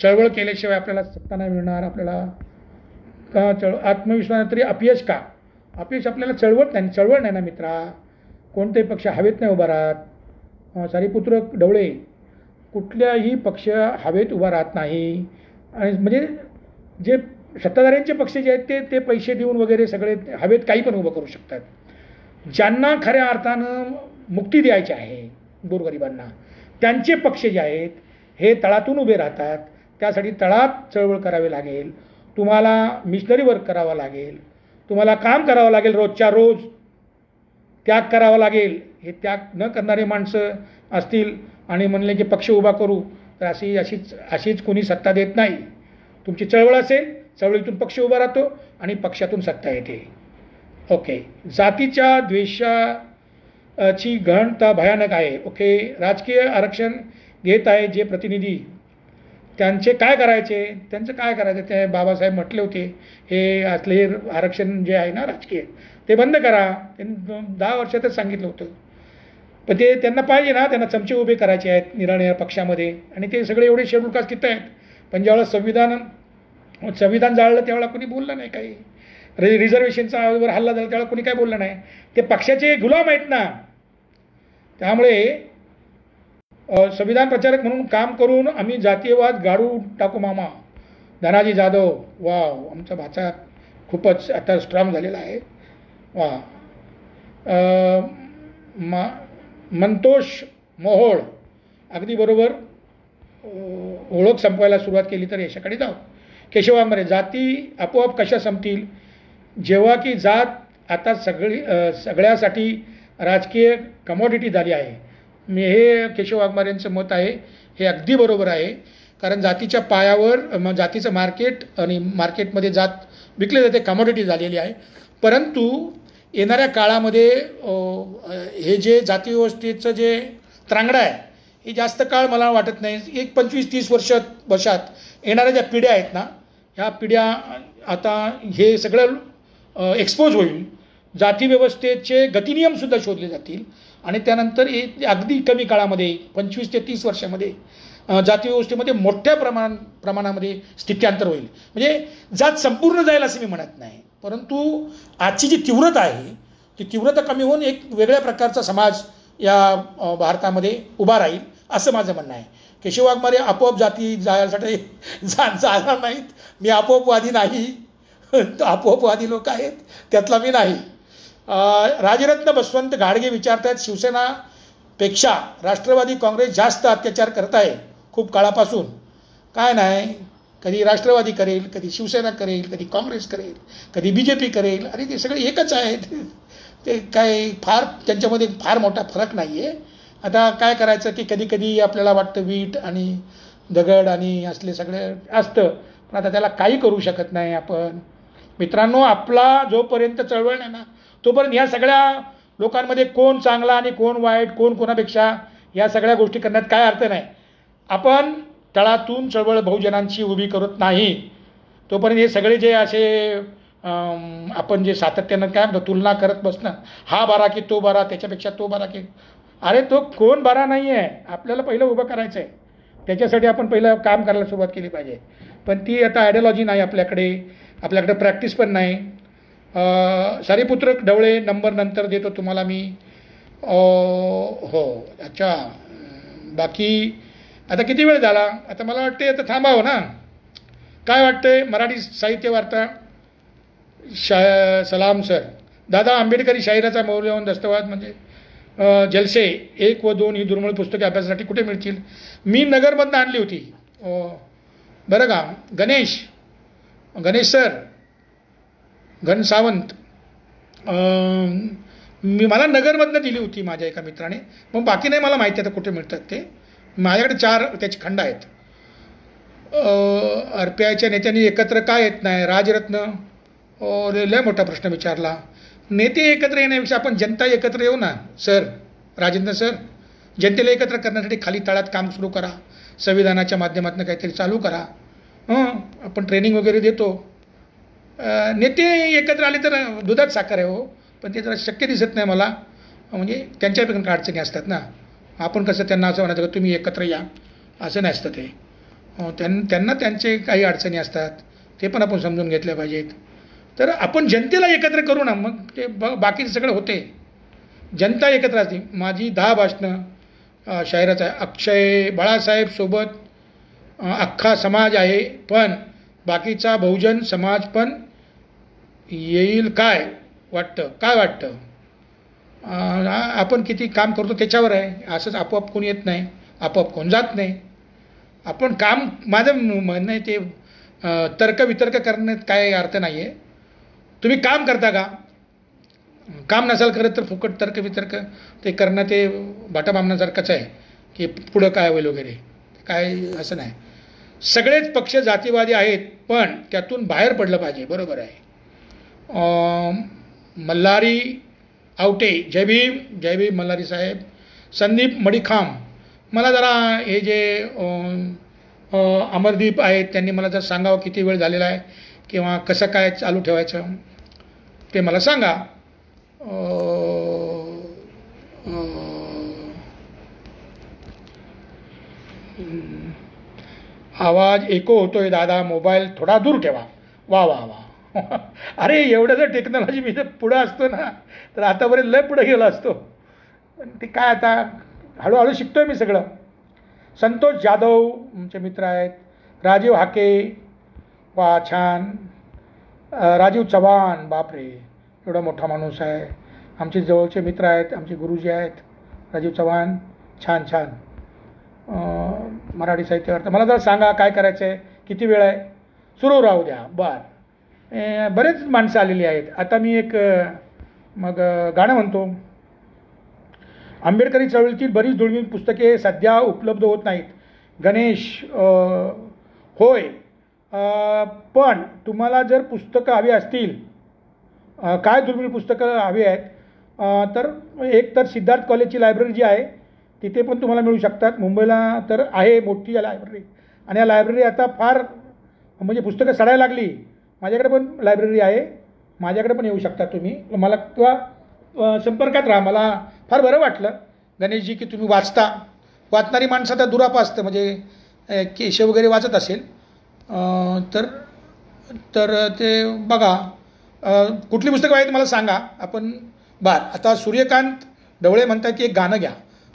चळवळ केल्याशिवाय आपल्याला सत्ता नाही मिळणार. आपल्याला का आत्मविश्वास तरी अपयश का? अपयश आपल्याला चळवळ नाही ना मित्रा. कोणतेही पक्ष हवेत नाही उभा राहत. सारीपुत्र ढवळे, कुठल्याही पक्ष हवेत उभा राहत नाही. आणि म्हणजे जे सत्ताधाऱ्यांचे पक्ष जे आहेत ते पैसे देऊन वगैरे सगळे हवेत काही पण उभं करू शकतात. ज्यांना खऱ्या अर्थानं मुक्ती द्यायची आहे गोरगरिबांना, त्यांचे पक्ष जे आहेत हे तळातून उभे राहतात. त्यासाठी तळात चळवळ करावी लागेल, तुम्हाला मिशनरी वर्क करावं लागेल, तुम्हाला काम करावं लागेल, रोजच्या रोज त्याग करावा लागेल. हे त्याग न करणारे माणसं असतील आणि म्हणले की पक्ष उभा करू, तर अशीच कोणी सत्ता देत नाही. तुमची चळवळ असेल, चळवळीतून पक्ष उभा राहतो आणि पक्षातून सत्ता येते. ओके. जातीच्या द्वेषाची गहनता भयानक आहे. ओके. राजकीय आरक्षण घेत आहे जे प्रतिनिधी, त्यांचे काय करायचे, त्यांचं काय करायचं, ते बाबासाहेब म्हटले होते हे असले आरक्षण जे आहे ना राजकीय, ते बंद करा. त्यांनी 10 वर्षातच सांगितलं होतं. पण ते त्यांना पाहिजे ना, त्यांना चमचे उभे करायचे आहेत निराळ्या पक्षामध्ये, आणि ते सगळे एवढे शेड्यूल कास्ट किती आहेत. पण ज्यावेळेला संविधान जाळलं त्यावेळेला कोणी बोललं नाही काही. रिझर्वेशनचा वर हल्ला झाला त्यावेळेला कोणी काय बोललं नाही. ते पक्षाचे गुलाम आहेत ना. त्यामुळे संविधान प्रचारक म्हणून काम करून आम्ही जातीयवाद गाडू टाकू मामा. धनाजी जाधव, वाव, आमचा भाचा खूपच आता स्ट्रॉंग झालेला आहे. वा. मंतोष मोहोळ, अगदी बरोबर. ओळख संपवायला सुरुवात केली तर यशाकडे जाऊ. केशव वाघमारे, जाती आपोआप कशा संपतील जेव्हा की जात आता सगळ्यासाठी राजकीय कमॉडिटी झाली आहे. मी हे केशव वाघमारेंचं मत आहे, हे अगदी बरोबर आहे. कारण जातीच्या पायावर जातीचं मार्केट आणि मार्केटमध्ये जात विकले जाते, कमॉडिटी झालेली आहे. परंतु येणाऱ्या काळामध्ये हे जे जाती व्यवस्थेचं जे त्रांगडं आहे हे जास्त काळ मला वाटत नाही, एक 25-30 वर्षात येणाऱ्या ज्या पिढ्या आहेत ना, ह्या पिढ्या आता हे सगळं एक्सपोज होईल. जाती व्यवस्थेचे गतिनियमसुद्धा शोधले जातील आणि त्यानंतर अगदी कमी काळामध्ये 25 ते 30 वर्षामध्ये जाती व्यवस्थेमध्ये मोठ्या प्रमाणामध्ये स्थित्यांतर होईल. म्हणजे जात संपूर्ण जाईल असं मी म्हणत नाही, परंतु आजची जी तीव्रता आहे ती तीव्रता कमी होऊन एक वेगळ्या प्रकारचा समाज या भारतामध्ये उभा राहील असं माझं म्हणणं आहे. केशव वाघमारे आपोआप जाती जायसाठी जाणार नाहीत. मी आपोआपवादी नाही, आपोआपवादी लोक आहेत त्यातला मी नाही. राजरत्न बसवंत घाडगे विचारतात, शिवसेनापेक्षा राष्ट्रवादी काँग्रेस जास्त अत्याचार करत आहे खूप काळापासून. काय नाही, कधी राष्ट्रवादी करेल, कधी शिवसेना करेल, कधी काँग्रेस करेल, कधी BJP करेल. अरे ते सगळे एकच आहेत. ते काय फार त्यांच्यामध्ये फार मोठा फरक नाही आहे. आता काय करायचं की कधी कधी आपल्याला वाटतं वीट आणि दगड आणि असले सगळे असतं, पण आता त्याला काही करू शकत नाही आपण. मित्रांनो, आपला जोपर्यंत चळवळ नाही ना तोपर्यंत ह्या सगळ्या लोकांमध्ये कोण चांगला आणि कोण वाईट, कोण कोणापेक्षा, या सगळ्या गोष्टी करण्यात काय अर्थ नाही. आपण तळातून चळवळ बहुजनांची उभी करत नाही तोपर्यंत हे सगळे जे असे आपण जे सातत्यानं काय म्हणतो तुलना करत बसणं, हा बरा की तो बरा, त्याच्यापेक्षा तो बरा की, अरे तो कोण बरा नाही आहे. आपल्याला पहिलं उभं करायचं आहे, त्याच्यासाठी आपण पहिलं काम करायला सुरुवात केली पाहिजे. पण ती आता आयडियॉलॉजी नाही आपल्याकडे प्रॅक्टिस पण नाही. सारीपुत्र ढवळे नंबर नंतर देतो तुम्हाला मी. हो अच्छा, बाकी आता किती वेळ झाला, आता मला वाटते आता थांबावं ना. काय वाटतंय? मराठी साहित्य वार्ता सलाम सर. दादा, आंबेडकरी शाहिराचा मौल्यवान दस्तवाद म्हणजे जलसे 1 व 2 ही दुर्मिळ पुस्तके अभ्यासासाठी कुठे मिळतील? मी नगरमधून आणली होती. बरं का गणेश सर, घन सावंत, मला नगरमधनं दिली होती माझ्या एका मित्राने. मग बाकी नाही मला माहिती आता कुठे मिळतात ते. माझ्याकडे 4 त्याचे खंड आहेत. RPIच्या नेत्यांनी एकत्र काय येत नाही? राजरत्न, लय मोठा प्रश्न विचारला. नेते एकत्र येण्यापेक्षा आपण जनता एकत्र येऊ ना सर. राजेंद्र सर, जनतेला एकत्र करण्यासाठी खाली तळात काम सुरू करा, संविधानाच्या माध्यमातून काहीतरी चालू करा. आपण ट्रेनिंग वगैरे देतो. नेते एकत्र आले तर दुधात साखर आहे हो, पण ते जरा शक्य दिसत नाही मला. म्हणजे त्यांच्यापेक्षा काय अडचणी असतात ना. आपण कसं त्यांना असं म्हणायचं का तुम्ही एकत्र या, असं नसतं ते. त्यांना त्यांचे काही अडचणी असतात, ते पण आपण समजून घेतल्या पाहिजेत. तर आपण जनतेला एकत्र करू ना, मग ते बाकी सगळं होते. जनता एकत्र असते. माझी 10 भाषणं शाहिराचं आहे. अक्षय बाळासाहेब सोबत अख्खा समाज आहे, पण बाकीचा बहुजन समाज पण येईल काय वाटतं? काय वाटतं? आपण किती काम करतो त्याच्यावर आहे. असंच आपोआप कोणी येत नाही, आपोआप कोण जात नाही. आपण काम, माझं म्हणणं आहे ते तर्कवितर्क करण्यात काय अर्थ नाही आहे. तुम्ही काम करता का? काम नसाल करत तर फुकट तर्कवितर्क ते करणं ते भाटाबामणासारखंच आहे की पुढं काय होईल वगैरे. काय असं नाही. सगळेच पक्ष जातीवादी आहेत, पण त्यातून बाहेर पडलं पाहिजे. बरोबर आहे. मल्हारी आवटे, जय भीम, जय भीम मल्हारी साहेब. संदीप मडिखाम, मला जरा हे जे अमरदीप आहेत त्यांनी मला जर सांगावं किती वेळ झालेला आहे किंवा कसं काय चालू ठेवायचं ते मला सांगा. आवाज एको होतोय दादा, मोबाईल थोडा दूर ठेवा. वा वा वा. अरे एवढं जर टेक्नॉलॉजी मी जर पुढं असतो ना तर आतापर्यंत लय पुढे गेलो असतो. पण ते काय आता हळूहळू शिकतोय मी सगळं. संतोष जाधव आमचे मित्र आहेत. राजीव हाके, वा छान. राजीव चव्हाण, बापरे एवढा मोठा माणूस आहे. आमचे जवळचे मित्र आहेत, आमचे गुरुजी आहेत. राजीव चव्हाण, छान छान. मराठी साहित्यावर मला जरा सांगा काय करायचं आहे, किती वेळ आहे? सुरू राहू द्या. बरेच माणसं आलेली आहेत. आता मी एक मग गाणं म्हणतो. आंबेडकरी चळवळीतील बरीच दुर्मिळ पुस्तके सध्या उपलब्ध होत नाहीत. गणेश, होय, पण तुम्हाला जर पुस्तकं हवी असतील, काय दुर्मिळ पुस्तकं हवी आहेत तर एक तर सिद्धार्थ कॉलेजची लायब्ररी जी आहे तिथे पण तुम्हाला मिळू शकतात. मुंबईला तर आहे मोठी लायब्ररी, आणि या लायब्ररी आता फार म्हणजे पुस्तकं सडायला लागली. माझ्याकडे पण लायब्ररी आहे, माझ्याकडे पण येऊ शकता तुम्ही. मला किंवा संपर्कात राहा. मला फार बरं वाटलं गणेशजी की तुम्ही वाचणारी माणसं आता दुरापा असतं. म्हणजे केशव वगैरे वाचत असेल तर ते बघा. कुठली पुस्तकं आहेत मला सांगा. आपण आता सूर्यकांत ढवळे म्हणतात की एक गाणं घ्या,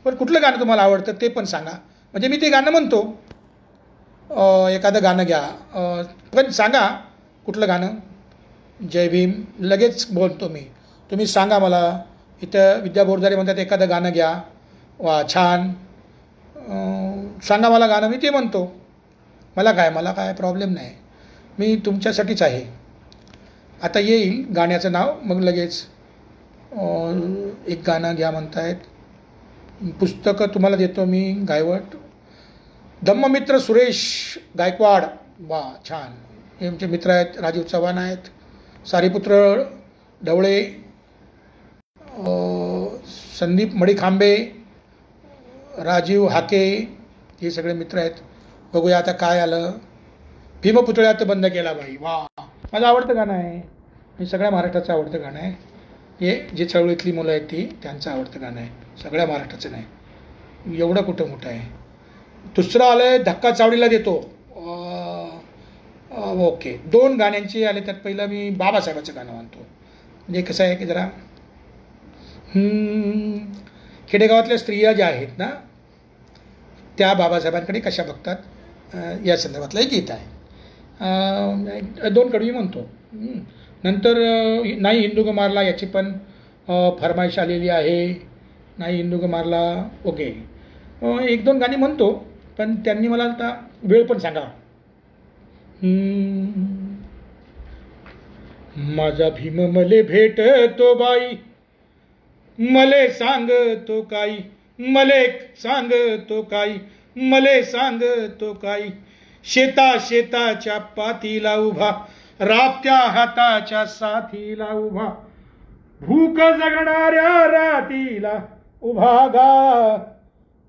पण कुठलं गाणं तुम्हाला आवडतं ते पण सांगा. म्हणजे मी ते गाणं म्हणतो. एखादं गाणं घ्या, पण सांगा कुठलं गाणं. जय भीम लगेच बोलतो मी, तुम्ही सांगा मला. इथं विद्या बोरदारे म्हणतात एखादं गाणं घ्या. वा छान. सांगा मला गाणं, मी ते म्हणतो. मला काय प्रॉब्लेम नाही, मी तुमच्यासाठीच आहे. आता येईल गाण्याचं नाव, मग लगेच एक गाणं घ्या म्हणतायत. पुस्तकं तुम्हाला देतो मी गायवट. धम्ममित्र सुरेश गायकवाड, वा छान. हे आमचे मित्र आहेत. राजीव चव्हाण आहेत. सारीपुत्र ढवळे, संदीप मडिखांबे, राजीव हाके, हे सगळे मित्र आहेत. बघूया आता काय आलं. भीमपुतळ्यात बंद केला बाई, वा माझं आवडतं गाणं आहे. हे सगळ्या महाराष्ट्राचं आवडतं गाणं आहे. हे जे चळवळीतली मुलं आहेत ती त्यांचं आवडतं गाणं आहे, सगळ्या महाराष्ट्राचं नाही. एवढं कुठं मोठं आहे. दुसरं आलं आहे धक्का चावडीला देतो. ओके, 2 गाण्यांची आले. त्यात पहिलं मी बाबासाहेबाचं गाणं म्हणतो. म्हणजे कसं आहे की जरा खेडेगावातल्या स्त्रिया ज्या आहेत ना त्या बाबासाहेबांकडे कशा बघतात या संदर्भातलं एक गीत आहे. 2 कडवी म्हणतो. नंतर नाही हिंदू ग मारला याची पण फरमाईश आलेली आहे. नाही हिंदू ग मारला, ओके. 1-2 गाणी म्हणतो, पण त्यांनी मला आता वेळ पण सांगा. माझा भीम मले भेटतो बाई, मले सांगतो काही, मले सांगतो काही, मले सांगतो काही. शेताच्या पातीला उभा, राबत्या हाताच्या साथीला उभा, भूक जगणाऱ्या रातीला उभा गा.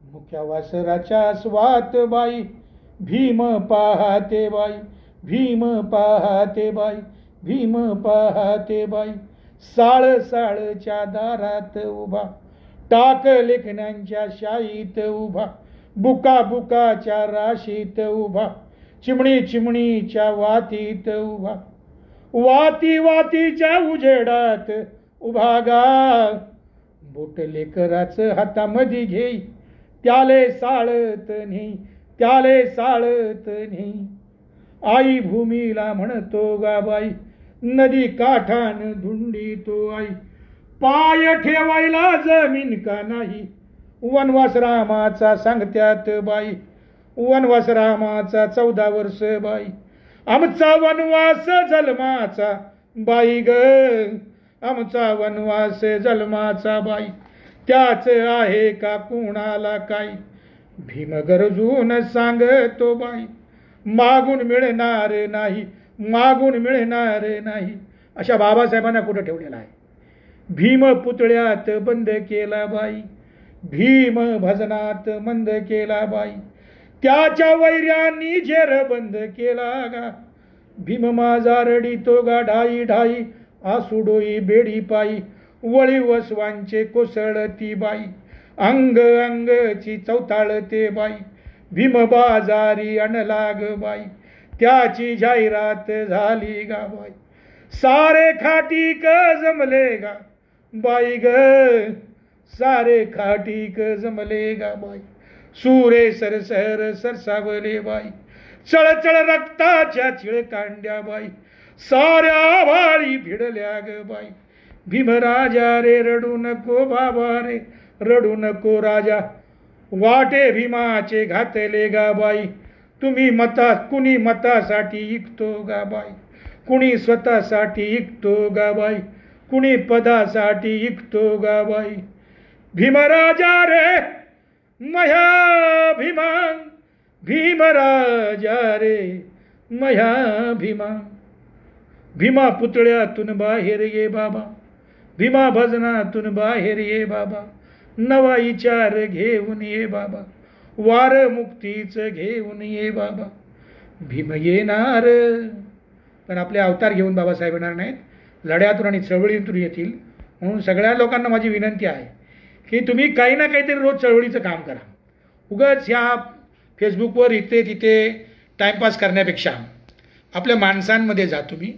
मुख्या वासराच्या स्वात बाई, भीम पाहते बाई, भीम पाहते बाई, भीम पाहते बाई. साळच्या दारात उभा, टाक लेखण्यांच्या शाईत उभा, बुकाच्या राशीत उभा, चिमणीच्या वातीत उभा, वातीच्या उजेडात उभा गा. बोट लेकराचं हातामध्ये घेई, त्याले साळत नाही, त्याले साळत नाही. आई भूमीला म्हणतो गाबाई, नदी काठान धुंडी तो आई, पाय ठेवायला जमीन का नाही, वनवास रामाचा सांगत्यात बाई, वनवास रामाचा 14 वर्ष बाई, आमचा वनवास जन्माचा बाई ग, आमचा वनवास जन्माचा बाई, त्याच आहे का कुणाला काय, भीम गरजून सांगतो बाई, मागून मिळणार नाही, मागून मिळणार नाही. अशा बाबासाहेबांना कुठं ठेवलेला आहे. भीम पुतळ्यात बंद केला बाई, भीम भजनात मंद केला बाई, त्याच्या वैर्यांनी झेर बंद केला गा, भीम माझा रडितो गा ढाई ढाई, आसुडोई बेडी पायी, वळी वसवांचे कोसळती बाई, अंग अंगची चौताळते बाई, भीम बाजारी अनलाग बाई, त्याची जाहिरात झाली गा बाई, सारे खाटीक जमले गा बाई ग, सारे खाटीक जमले गा बाई, सुरे सरसर सरसावले बाई, चळचळ रक्ताच्या चिळकांड्या बाई, साऱ्या भाळी भिडल्या ग बाई, भीमराजा रे रडू नको बाबा रे रडू नको राजा, वाटे भीमाचे घातले गा बाई, तुम्ही कुणी मतासाठी इकतो गा बाई, कुणी स्वतःसाठी इकतो गा बाई, कुणी पदासाठी इकतो गा बाई, भीमराजा रे मया भीमा, भीमराजा रे मया भीमा, भीमा पुतळ्यातून बाहेर ये बाबा, भीमा भजनातून बाहेर ये बाबा, नवा विचार घेऊन ये बाबा, वार मुक्तीच घेऊन ये बाबा, भीम येणार. पण आपले अवतार घेऊन बाबासाहेब येणार नाहीत, लढ्यातून आणि चळवळीतून येतील. म्हणून सगळ्या लोकांना माझी विनंती आहे की तुम्ही काही ना काहीतरी रोज चळवळीचं काम करा. उगाच ह्या फेसबुकवर इथे तिथे टाईमपास करण्यापेक्षा आपल्या माणसांमध्ये जा तुम्ही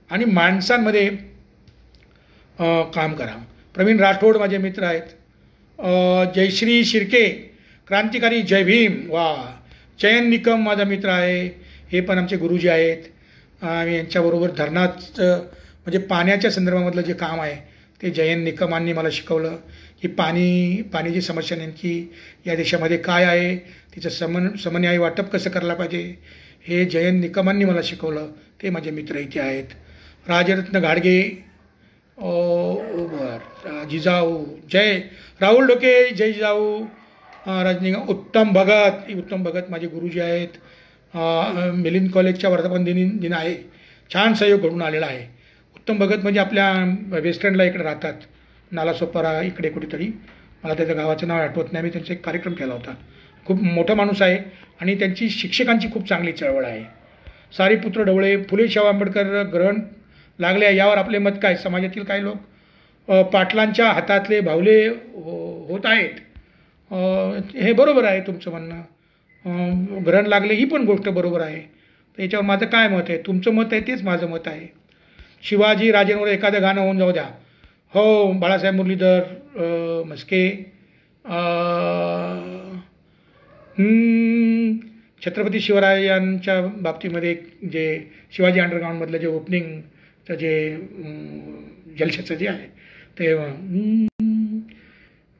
आणि माणसांमध्ये काम करा. प्रवीण राठोड माझे मित्र आहेत, जयश्री शिर्के क्रांतिकारी जय भीम, वा, चयन निकम माझा मित्र आहे, हे पण आमचे गुरुजी आहेत. आम्ही यांच्याबरोबर धरणात म्हणजे पाण्याच्या संदर्भामधलं जे काम आहे ते जयन निकमांनी मला शिकवलं, की पाण्याची समस्या नेमकी या देशामध्ये काय आहे, तिचं समन्यायी वाटप कसं करायला पाहिजे, हे जयन निकमांनी मला शिकवलं. ते माझे मित्र इथे आहेत. राजरत्न घाडगे, जिजाऊ जय, राहुल डोके जय जिजाऊ, उत्तम भगत माझे गुरुजी आहेत. मिलिंद कॉलेजच्या वर्धापन दिन आहे, छान सहयोग घडून आलेला आहे. उत्तम भगत म्हणजे आपल्या वेस्टर्नला इकडे राहतात, नालासोपारा इकडे कुठेतरी, मला त्याच्या गावाचं नाव आठवत नाही. मी त्यांचा एक कार्यक्रम केला होता. खूप मोठा माणूस आहे आणि त्यांची शिक्षकांची खूप चांगली चळवळ आहे. सारीपुत्र ढवळे, फुले शाहू आंबेडकर ग्रहण लागले, यावर आपले मत काय? समाजातील काही लोक पाटलांच्या हातातले भावले होत आहेत, हे बरोबर आहे तुमचं म्हणणं. ग्रहण लागले ही पण गोष्ट बरोबर आहे. तर याच्यावर माझं काय मत आहे? तुमचं मत आहे तेच माझं मत आहे. शिवाजी राजेंवर एखादं गाणं होऊन जाऊ द्या. हो, बाळासाहेब मुरलीधर म्हस्के, छत्रपती शिवरायांच्या बाबतीमध्ये जे शिवाजी अंडरग्राऊंडमधलं जे ओपनिंगचं जे जलशाचं जे आहे ते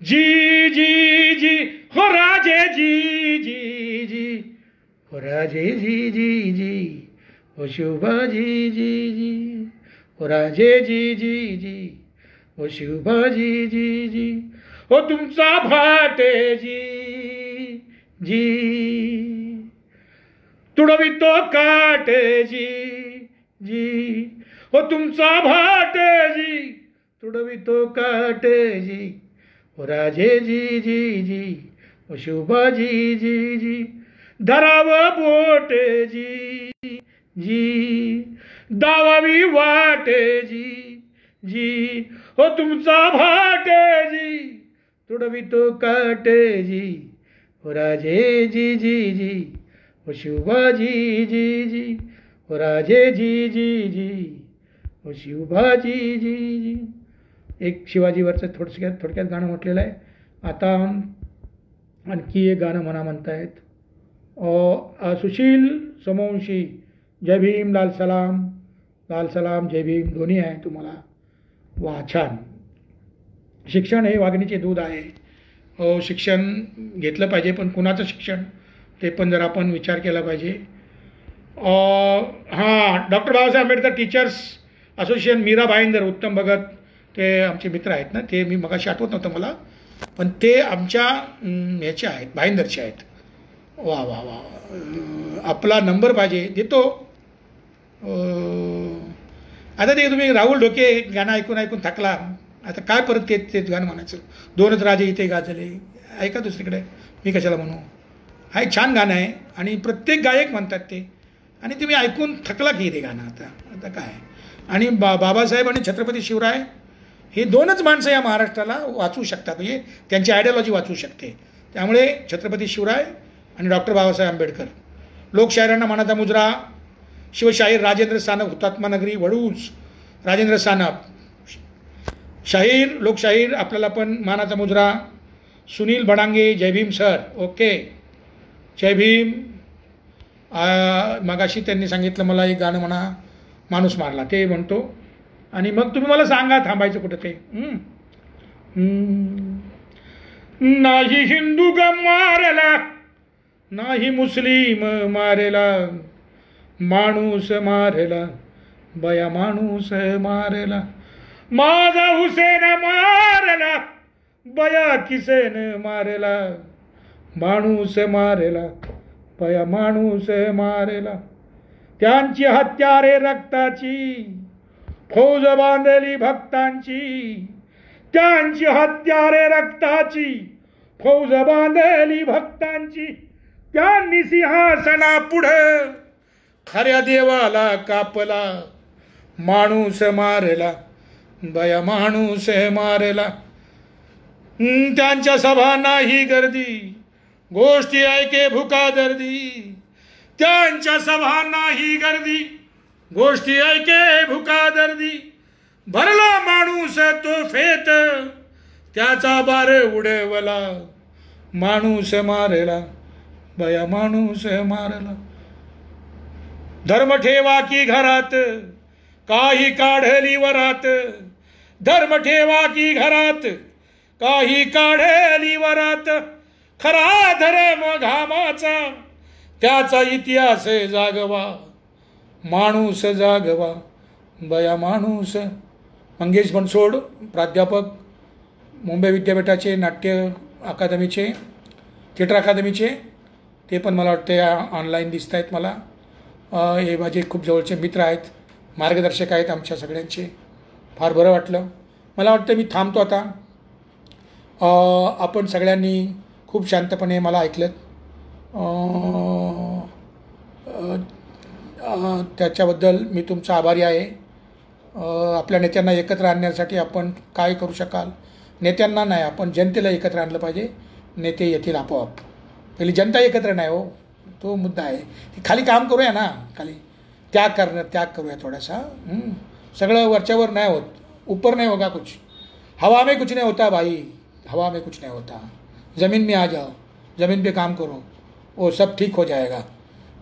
जी जी जी हो राजे जी जी जी हो राजे जी जी जी हो शिवबाजी जी जी हो राजे जी जी जी हो शिवबाजी जी जी हो तुमचा भाटे जी जी तुडवितो काटे जी जी हो तुमचा भाटे जी तुडवितो काटे जी हो राजे जी जी जी हो शिवबाजी जी जी धराव बोटे जी जी दावावी वाटे जी जी हो तुमचा भाटे जी तुडवितो काटे जी हो राजे जी जी जी हो शिवबाजी जी जी हो राजे जी जी जी हो शिवबाजी जी जी. एक शिवाजीवरचं थोडक्यात गाणं म्हटलेलं आहे. आता आणखी एक गाणं म्हणतायत. सुशील समवंशी जय भीम, लाल सलाम, जय भीम दोन्ही आहे तुम्हाला. वा, छान. शिक्षण हे वाघिणीचे दूध आहे. हो, शिक्षण घेतलं पाहिजे, पण कुणाचं शिक्षण ते पण जर आपण विचार केला पाहिजे. हां, doctor Babasaheb Ambedkar teachers association, Mira Bhayandar, Uttam Bhagat, ते आमचे मित्र आहेत ना, ते मी मगाशी आठवत नव्हतं मला, पण ते आमच्या ह्याचे आहेत, भाईंदरचे आहेत. वा वा वा, आपला नंबर पाहिजे, देतो. आता ते तुम्ही राहुल ढोके गाणं ऐकून ऐकून थकला, आता काय परत तेच गाणं म्हणायचं. दोनच राजे इथे गाजले, ऐका दुसरीकडे, मी कशाला म्हणू. हा एक छान गाणं आहे आणि प्रत्येक गायक म्हणतात ते, आणि तुम्ही ऐकून थकला की ते गाणं. आता काय. आणि बाबासाहेब आणि छत्रपती शिवराय हे दोनच माणसं या महाराष्ट्राला वाचवू शकतात, म्हणजे त्यांची आयडियॉलॉजी वाचवू शकते. त्यामुळे छत्रपती शिवराय आणि डॉक्टर बाबासाहेब आंबेडकर. लोकशाहीरांना मानाचा मुजरा, शिवशाहीर राजेंद्र सानप, हुतात्मा नगरी वडूज, राजेंद्र सानप. शाहीर, लोकशाहीर आपल्याला पण मानाचा मुजरा, सुनील भडांगे, जय भीम सर. ओके, जय भीम. मगाशी त्यांनी सांगितलं मला एक गाणं म्हणा, माणूस मारला, ते म्हणतो. आणि मग तुम्ही मला सांगा थांबायचं कुठं ते. नाही हिंदू ग मारला, नाही मुस्लिम मारेला, माणूस मारेला, बया माणूस मारेला. माझा हुसेन मारेला, बया किसेन मारेला, माणूस मारेला, बया माणूस मारेला. त्यांची हत्यारे रक्ताची, फौज बांधली भक्तांची. त्यांची हत्यारे रक्ताची, फौज बांधली भक्तांची. त्यांनी सिंहासना पुढं खऱ्या देवाला कापला, माणूस मारला, बया माणूस मारला. त्यांच्या सभा नाही गर्दी, गोष्टी ऐके भुका दर्दी. त्यांच्या सभा नाही गर्दी, गोष्टी ऐके भुका दर्दी. भरला माणूस तो फेत, त्याचा बार उडवला, माणूस मारला, बया माणूस मारला. धर्म ठेवा की घरात, काही काढली वरात. धर्म ठेवा की घरात, काही काढली वरात. खरा धर्म घामाचा, त्याचा इतिहास जागवा, माणूस जागवा, बया माणूस. मंगेश बनसोड, प्राध्यापक, मुंबई विद्यापीठाचे नाट्य अकादमीचे, थिएटर अकादमीचे, ते पण मला वाटते ऑनलाईन दिसत आहेत मला. हे माझे खूप जवळचे मित्र आहेत, मार्गदर्शक आहेत आमच्या सगळ्यांचे. फार बरं वाटलं. मला वाटतं मी थांबतो आता. आपण सगळ्यांनी खूप शांतपणे मला ऐकलं, त्याच्याबद्दल मी तुमचा आभारी आहे. आपल्या नेत्यांना एकत्र आणण्यासाठी आपण काय करू शकाल? नेत्यांना नाही, आपण जनतेला एकत्र आणलं पाहिजे. नेते येतील आपोआप. पहिली जनता एकत्र नाही हो, तो मुद्दा आहे. खाली काम करूया ना, खाली त्याग करूया थोडासा. सगळं वरच्यावर नाही होत, ऊपर नहीं होगा कुछ. हवा में कुछ नहीं होता भाई, हवा में कुछ नहीं होता. ज़मीन में आ जाओ, ज़मीन पे काम करो, वो सब ठीक हो जाएगा.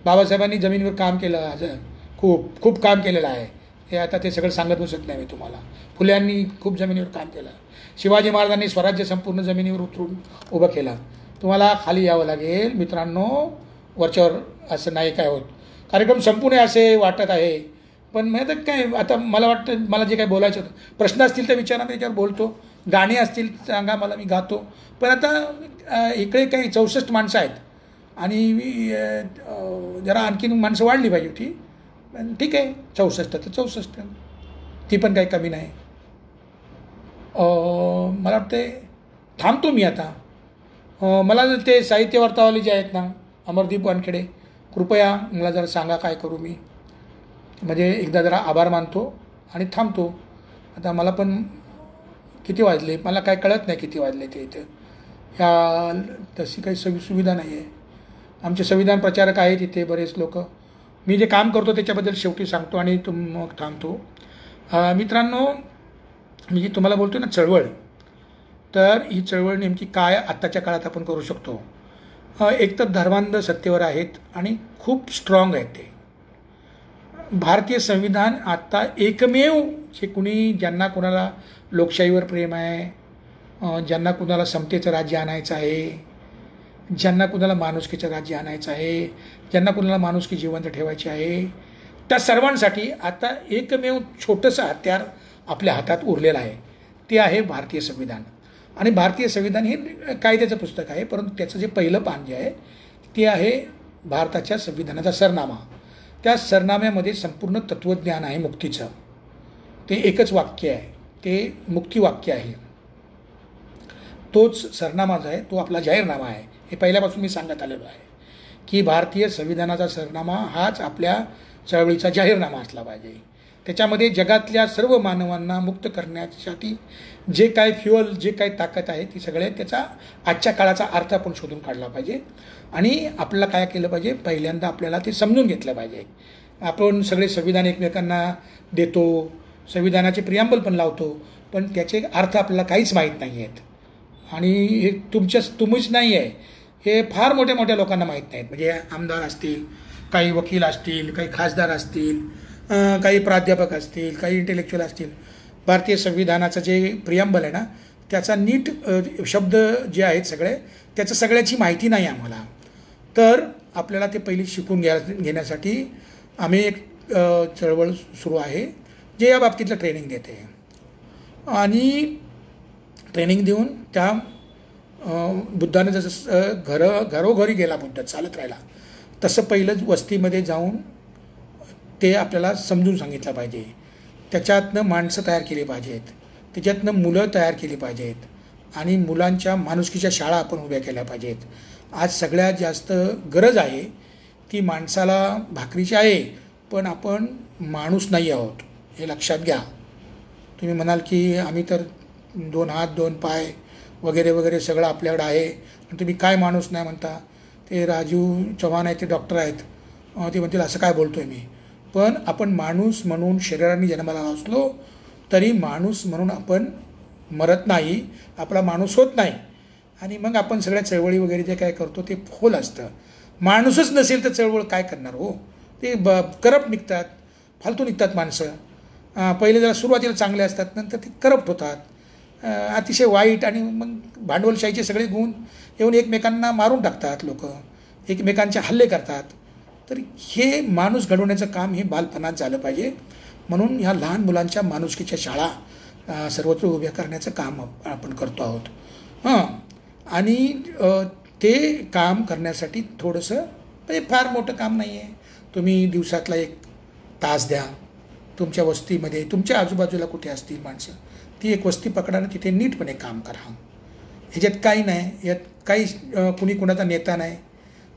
बाबासाहेबांनी जमिनीवर काम केलं, खूप काम केलेलं आहे. हे आता ते सगळं सांगत बसत नाही मी तुम्हाला. फुल्यांनी खूप जमिनीवर काम केलं. शिवाजी महाराजांनी स्वराज्य संपूर्ण जमिनीवर उतरून उभं केलं. तुम्हाला खाली यावं लागेल मित्रांनो, वरच्यावर असं नाही काय होत. कार्यक्रम संपू नये असे वाटत आहे, पण मी आता काय, आता मला वाटतं मला जे काही बोलायचं होतं, प्रश्न असतील तर विचारा, मी त्याच्यावर बोलतो. गाणी असतील सांगा मला, मी गातो. पण आता इकडे काही 64 माणसं आहेत आणि जरा आणखीन माणसं वाढली पाहिजे होती. पण ठीक आहे, 64 तर 64, ती पण काही कमी नाही. मला वाटते थांबतो मी आता. मला ते साहित्य वार्तावाले जे आहेत ना, अमरदीप वानखेडे, कृपया मला जरा सांगा काय करू मी. म्हणजे एकदा जरा आभार मानतो आणि थांबतो. आता मला पण किती वाजले मला काय कळत नाही, किती वाजले ते इथं. ह्या तशी काही सुविधा नाही आहे. आमचे संविधान प्रचारक आहेत इथे बरेच लोक. मी जे काम करतो त्याच्याबद्दल शेवटी सांगतो आणि मग थांबतो. मित्रांनो, मी तुम्हाला बोलतो ना चळवळ, तर ही चळवळ नेमकी काय आत्ताच्या काळात आपण करू शकतो. एक तर धर्मांध सत्तेवर आहेत आणि खूप स्ट्रॉंग आहेत ते. भारतीय संविधान आत्ता एकमेव जे कुणी ज्यांना कोणाला लोकशाहीवर प्रेम आहे, ज्यांना कुणाला समतेचं राज्य आणायचं आहे, ज्यांना कुणाला माणुसकीचं राज्य आणायचं आहे, ज्यांना कुणाला माणुसकी जिवंत ठेवायची आहे, त्या सर्वांसाठी आता एकमेव छोटंसं हत्यार आपल्या हातात उरलेलं आहे. ते आहे भारतीय संविधान. आणि भारतीय संविधान हे कायद्याचं पुस्तक आहे, परंतु त्याचं जे पहिलं पान जे आहे ते आहे भारताच्या संविधानाचा सरनामा. त्या सरनाम्यामध्ये संपूर्ण तत्त्वज्ञान आहे मुक्तीचं. ते एकच वाक्य आहे, ते मुक्तिवाक्य आहे. तोच सरनामा जो आहे तो आपला जाहीरनामा आहे. हे पहिल्यापासून मी सांगत आलेलो आहे की भारतीय संविधानाचा सरनामा हाच आपल्या चळवळीचा जाहीरनामा असला पाहिजे. त्याच्यामध्ये जगातल्या सर्व मानवांना मुक्त करण्यासाठी जे काय फ्युअल, जे काय ताकद आहे ती सगळे त्याचा आजच्या काळाचा अर्थ आपण शोधून काढला पाहिजे. आणि आपल्याला काय केलं पाहिजे, पहिल्यांदा आपल्याला ते समजून घेतलं पाहिजे. आपण सगळे संविधान एकमेकांना देतो, संविधानाचे प्रियांबल पण लावतो, पण त्याचे अर्थ आपल्याला काहीच माहीत नाही आहेत. आणि हे तुम्हीच नाही आहे, हे फार मोठ्या मोठ्या लोकांना माहीत नाहीत. म्हणजे आमदार असतील, काही वकील असतील, काही खासदार असतील, काही प्राध्यापक असतील, काही इंटेलेक्च्युअल असतील, भारतीय संविधानाचं जे प्रियांबल आहे ना त्याचा नीट शब्द जे आहेत सगळे त्याचं सगळ्याची माहिती नाही आम्हाला. तर आपल्याला ते पहिली शिकून घेण्यासाठी आम्ही एक चळवळ सुरू आहे जे या बाबतीतलं ट्रेनिंग देते. आणि ट्रेनिंग देऊन त्या बुद्धानं जसं घरोघरी गेला बुद्ध चालत राहिला, तसं पहिलंच वस्तीमध्ये जाऊन ते आपल्याला समजून सांगितलं पाहिजे. त्याच्यातनं माणसं तयार केली पाहिजेत, त्याच्यातनं मुलं तयार केली पाहिजेत, आणि मुलांच्या माणुसकीच्या शाळा आपण उभ्या केल्या पाहिजेत. आज सगळ्यात जास्त गरज आहे ती माणसाला भाकरीची आहे, पण आपण माणूस नाही आहोत हे लक्षात घ्या. तुम्ही म्हणाल की आम्ही तर 2 हात 2 पाय वगैरे वगैरे सगळं आपल्याकडं आहे आणि तुम्ही काय माणूस नाही म्हणता. ते राजीव चव्हाण आहेत, ते डॉक्टर आहेत, ते म्हणतील असं काय बोलतो आहे मी. पण आपण माणूस म्हणून शरीराने जन्माला असलो तरी माणूस म्हणून आपण मरत नाही, आपला माणूस होत नाही. आणि मग आपण सगळ्या चळवळी वगैरे जे काय करतो ते फोल असतं. माणूसच नसेल तर चळवळ काय करणार हो. ते करप्ट निघतात, फालतू निघतात माणसं. पहिले जरा सुरुवातीला चांगले असतात, नंतर ते करप्ट होतात, अतिशय वाईट. आणि मग भांडवलशाहीचे सगळे गुण येऊन एकमेकांना मारून टाकतात, लोक एकमेकांचे हल्ले करतात. तर हे माणूस घडवण्याचं काम हे बालपणात झालं पाहिजे. म्हणून ह्या लहान मुलांच्या माणुसकीच्या शाळा सर्वत्र उभ्या करण्याचं काम आपण करतो आहोत. आणि ते काम करण्यासाठी थोडंसं म्हणजे फार मोठं काम नाही आहे. तुम्ही दिवसातला 1 तास द्या. तुमच्या वस्तीमध्ये तुमच्या आजूबाजूला कुठे असतील माणसं, ती एक वस्ती पकडा आणि तिथे नीटपणे काम करा. ह्याच्यात काही नाही, यात काही कुणी कुणाचा नेता नाही,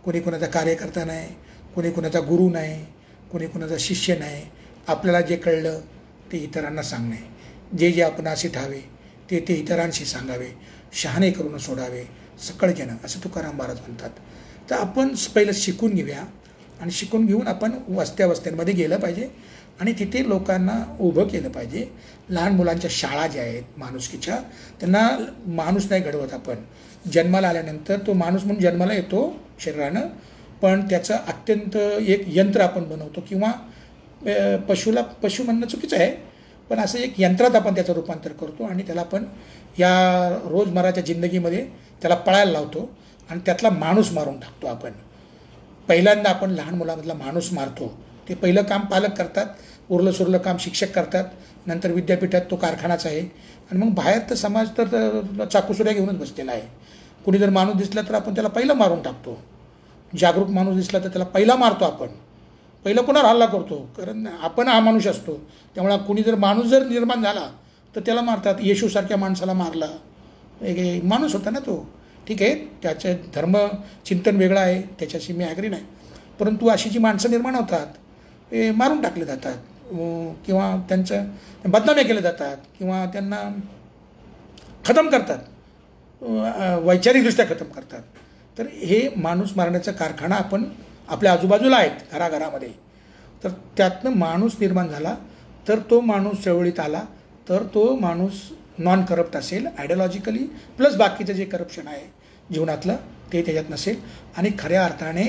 कुणी कुणाचा कार्यकर्ता नाही, कुणी कुणाचा गुरु नाही, कुणी कुणाचा शिष्य नाही. आपल्याला जे कळलं ते इतरांना सांगणे, जे आपण असे ठावे ते इतरांशी सांगावे, शहाणे करून सोडावे सकळ जन, असं तुकाराम महाराज म्हणतात. तर आपण पहिलं शिकून घेऊया आणि शिकून घेऊन आपण वस्त्यांमध्ये गेलं पाहिजे आणि तिथे लोकांना उभं केलं पाहिजे. लहान मुलांच्या शाळा ज्या आहेत माणुसकीच्या, त्यांना माणूस नाही घडवत आपण. जन्माला आल्यानंतर तो माणूस म्हणून जन्माला येतो शरीरानं, पण त्याचं अत्यंत एक यंत्र आपण बनवतो. किंवा पशु म्हणणं चुकीचं आहे, पण असं एक यंत्रात आपण त्याचं रूपांतर करतो आणि त्याला आपण या रोजमर्राच्या जिंदगीमध्ये त्याला पळायला लावतो आणि त्यातला माणूस मारून टाकतो आपण. पहिल्यांदा आपण लहान मुलामधला माणूस मारतो. ते पहिलं काम पालक करतात, उरलं सुरलं काम शिक्षक करतात, नंतर विद्यापीठात तो कारखानाच आहे. आणि मग बाहेर तर समाज तर चाकूसुऱ्या घेऊनच बसलेला आहे. कुणी जर माणूस दिसला तर आपण त्याला पहिलं मारून टाकतो. जागरूक माणूस दिसला तर त्याला पहिला मारतो आपण. पहिलं कोणावर हल्ला करतो, कारण आपण हा माणूस असतो. त्यामुळे कुणी जर माणूस जर निर्माण झाला तर त्याला मारतात. येशूसारख्या माणसाला मारला, एक माणूस होता ना तो. ठीक आहे, त्याचं धर्मचिंतन वेगळं आहे, त्याच्याशी मी ॲग्री नाही, परंतु अशी जी माणसं निर्माण होतात ते मारून टाकले जातात किंवा त्यांचं बदनामी केले जातात किंवा त्यांना खतम करतात, वैचारिकदृष्ट्या खतम करतात. तर हे माणूस मारण्याचा कारखाना आपण आपल्या आजूबाजूला आहेत घराघरामध्ये. तर त्यातनं माणूस निर्माण झाला तर तो माणूस चळवळीत आला तर तो माणूस नॉन करप्ट असेल आयडियॉलॉजिकली, प्लस बाकीचं जे करप्शन आहे जीवनातलं ते त्याच्यात नसेल आणि खऱ्या अर्थाने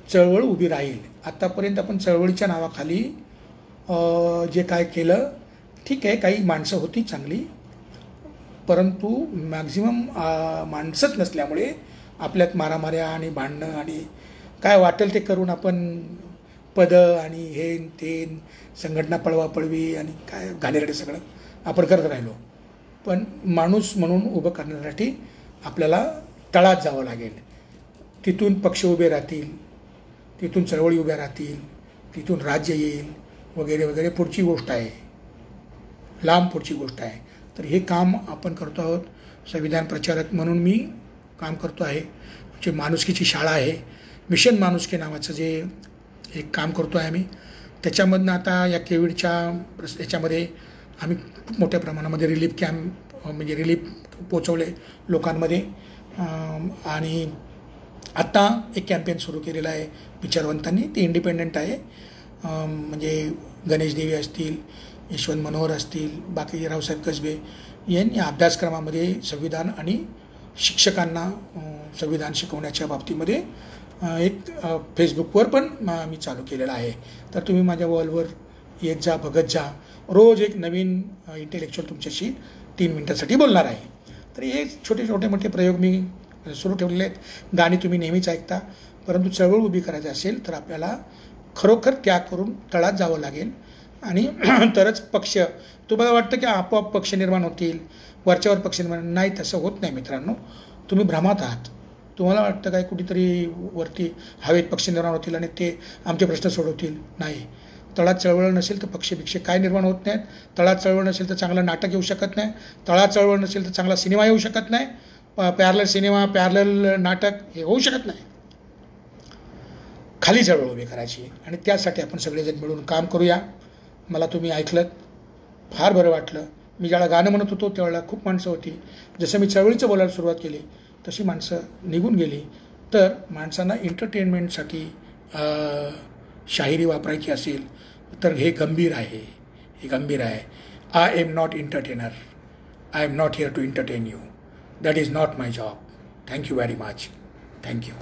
चळवळ उभी राहील. आत्तापर्यंत आपण चळवळीच्या नावाखाली जे काय केलं, ठीक आहे, काही माणसं होती चांगली, परंतु मॅक्झिमम माणसंच नसल्यामुळे आपल्यात मारामाऱ्या आणि भांडणं आणि काय वाटेल ते करून आपण पदं आणि हे ते संघटना पळवापळवी आणि काय घाणेरडे सगळं आपण करत राहिलो. पण माणूस म्हणून उभं करण्यासाठी आपल्याला तळात जावं लागेल. तिथून पक्ष उभे राहतील, तिथून चळवळी उभ्या राहतील, तिथून राज्य येईल वगैरे वगैरे. पुढची गोष्ट आहे, लांब पुढची गोष्ट आहे. तर हे काम आपण करतो आहोत. संविधान प्रचारक म्हणून मी काम करतो आहे. आमची माणुसकीची शाळा आहे, मिशन माणुसकी नावाचं जे एक काम करतो आहे आम्ही. त्याच्यामधनं आता या कोविडच्या याच्यामध्ये आम्ही खूप मोठ्या प्रमाणामध्ये रिलीफ कॅम्प म्हणजे रिलीफ पोचवले लोकांमध्ये. आणि आत्ता एक कॅम्पेन सुरू केलेलं आहे विचारवंतांनी. ते इंडिपेंडंट आहे, म्हणजे गणेश देवी असतील, यशवंत मनोहर असतील, बाकी रावसाहेब कसबे यांनी अभ्यासक्रमामध्ये संविधान आणि शिक्षकांना संविधान शिकवण्याच्या बाबतीमध्ये एक फेसबुकवर पण मी चालू केलेला आहे. तर तुम्ही माझ्या वॉलवर येत जा, बघत जा. रोज एक नवीन इंटेलेक्च्युअल तुमच्याशी 3 मिनिटासाठी बोलणार आहे. तर हे छोटे छोटे मोठे प्रयोग मी सुरू ठेवलेले आहेत. गाणी तुम्ही नेहमीच ऐकता, परंतु चळवळ उभी करायची असेल तर आपल्याला खरोखर त्याग करून तळात जावं लागेल. आणि तरच पक्ष, तुम्हाला वाटतं की आपोआप पक्ष निर्माण होतील, वरच्यावर पक्ष निर्माण, नाही, तसं होत नाही मित्रांनो. तुम्ही भ्रमात आहात. तुम्हाला वाटतं काय कुठेतरी वरती हवेत पक्ष निर्माण होतील आणि ते आमचे प्रश्न सोडवतील. नाही, तळात चळवळ नसेल तर पक्षभिक्षे काय निर्माण होत नाहीत. तळात चळवळ नसेल तर चांगलं नाटक येऊ शकत नाही. तळात चळवळ नसेल तर चांगला सिनेमा येऊ शकत नाही. पॅरलल सिनेमा, पॅरलल नाटक हे होऊ शकत नाही. खाली चळवळ उभी करायची आणि त्यासाठी आपण सगळेजण मिळून काम करूया. मला तुम्ही ऐकलं, फार बरं वाटलं. मी ज्याला गाणं म्हणत होतो त्यावेळेला खूप माणसं होती. जसं मी चळवळीचं बोलायला सुरुवात केली तशी माणसं निघून गेली. तर माणसांना एंटरटेनमेंटसाठी शाहिरी वापरायची असेल तर हे गंभीर आहे, हे गंभीर आहे. I am not entertainer, I am not here to entertain you. That is not my job. Thank you very much. Thank you.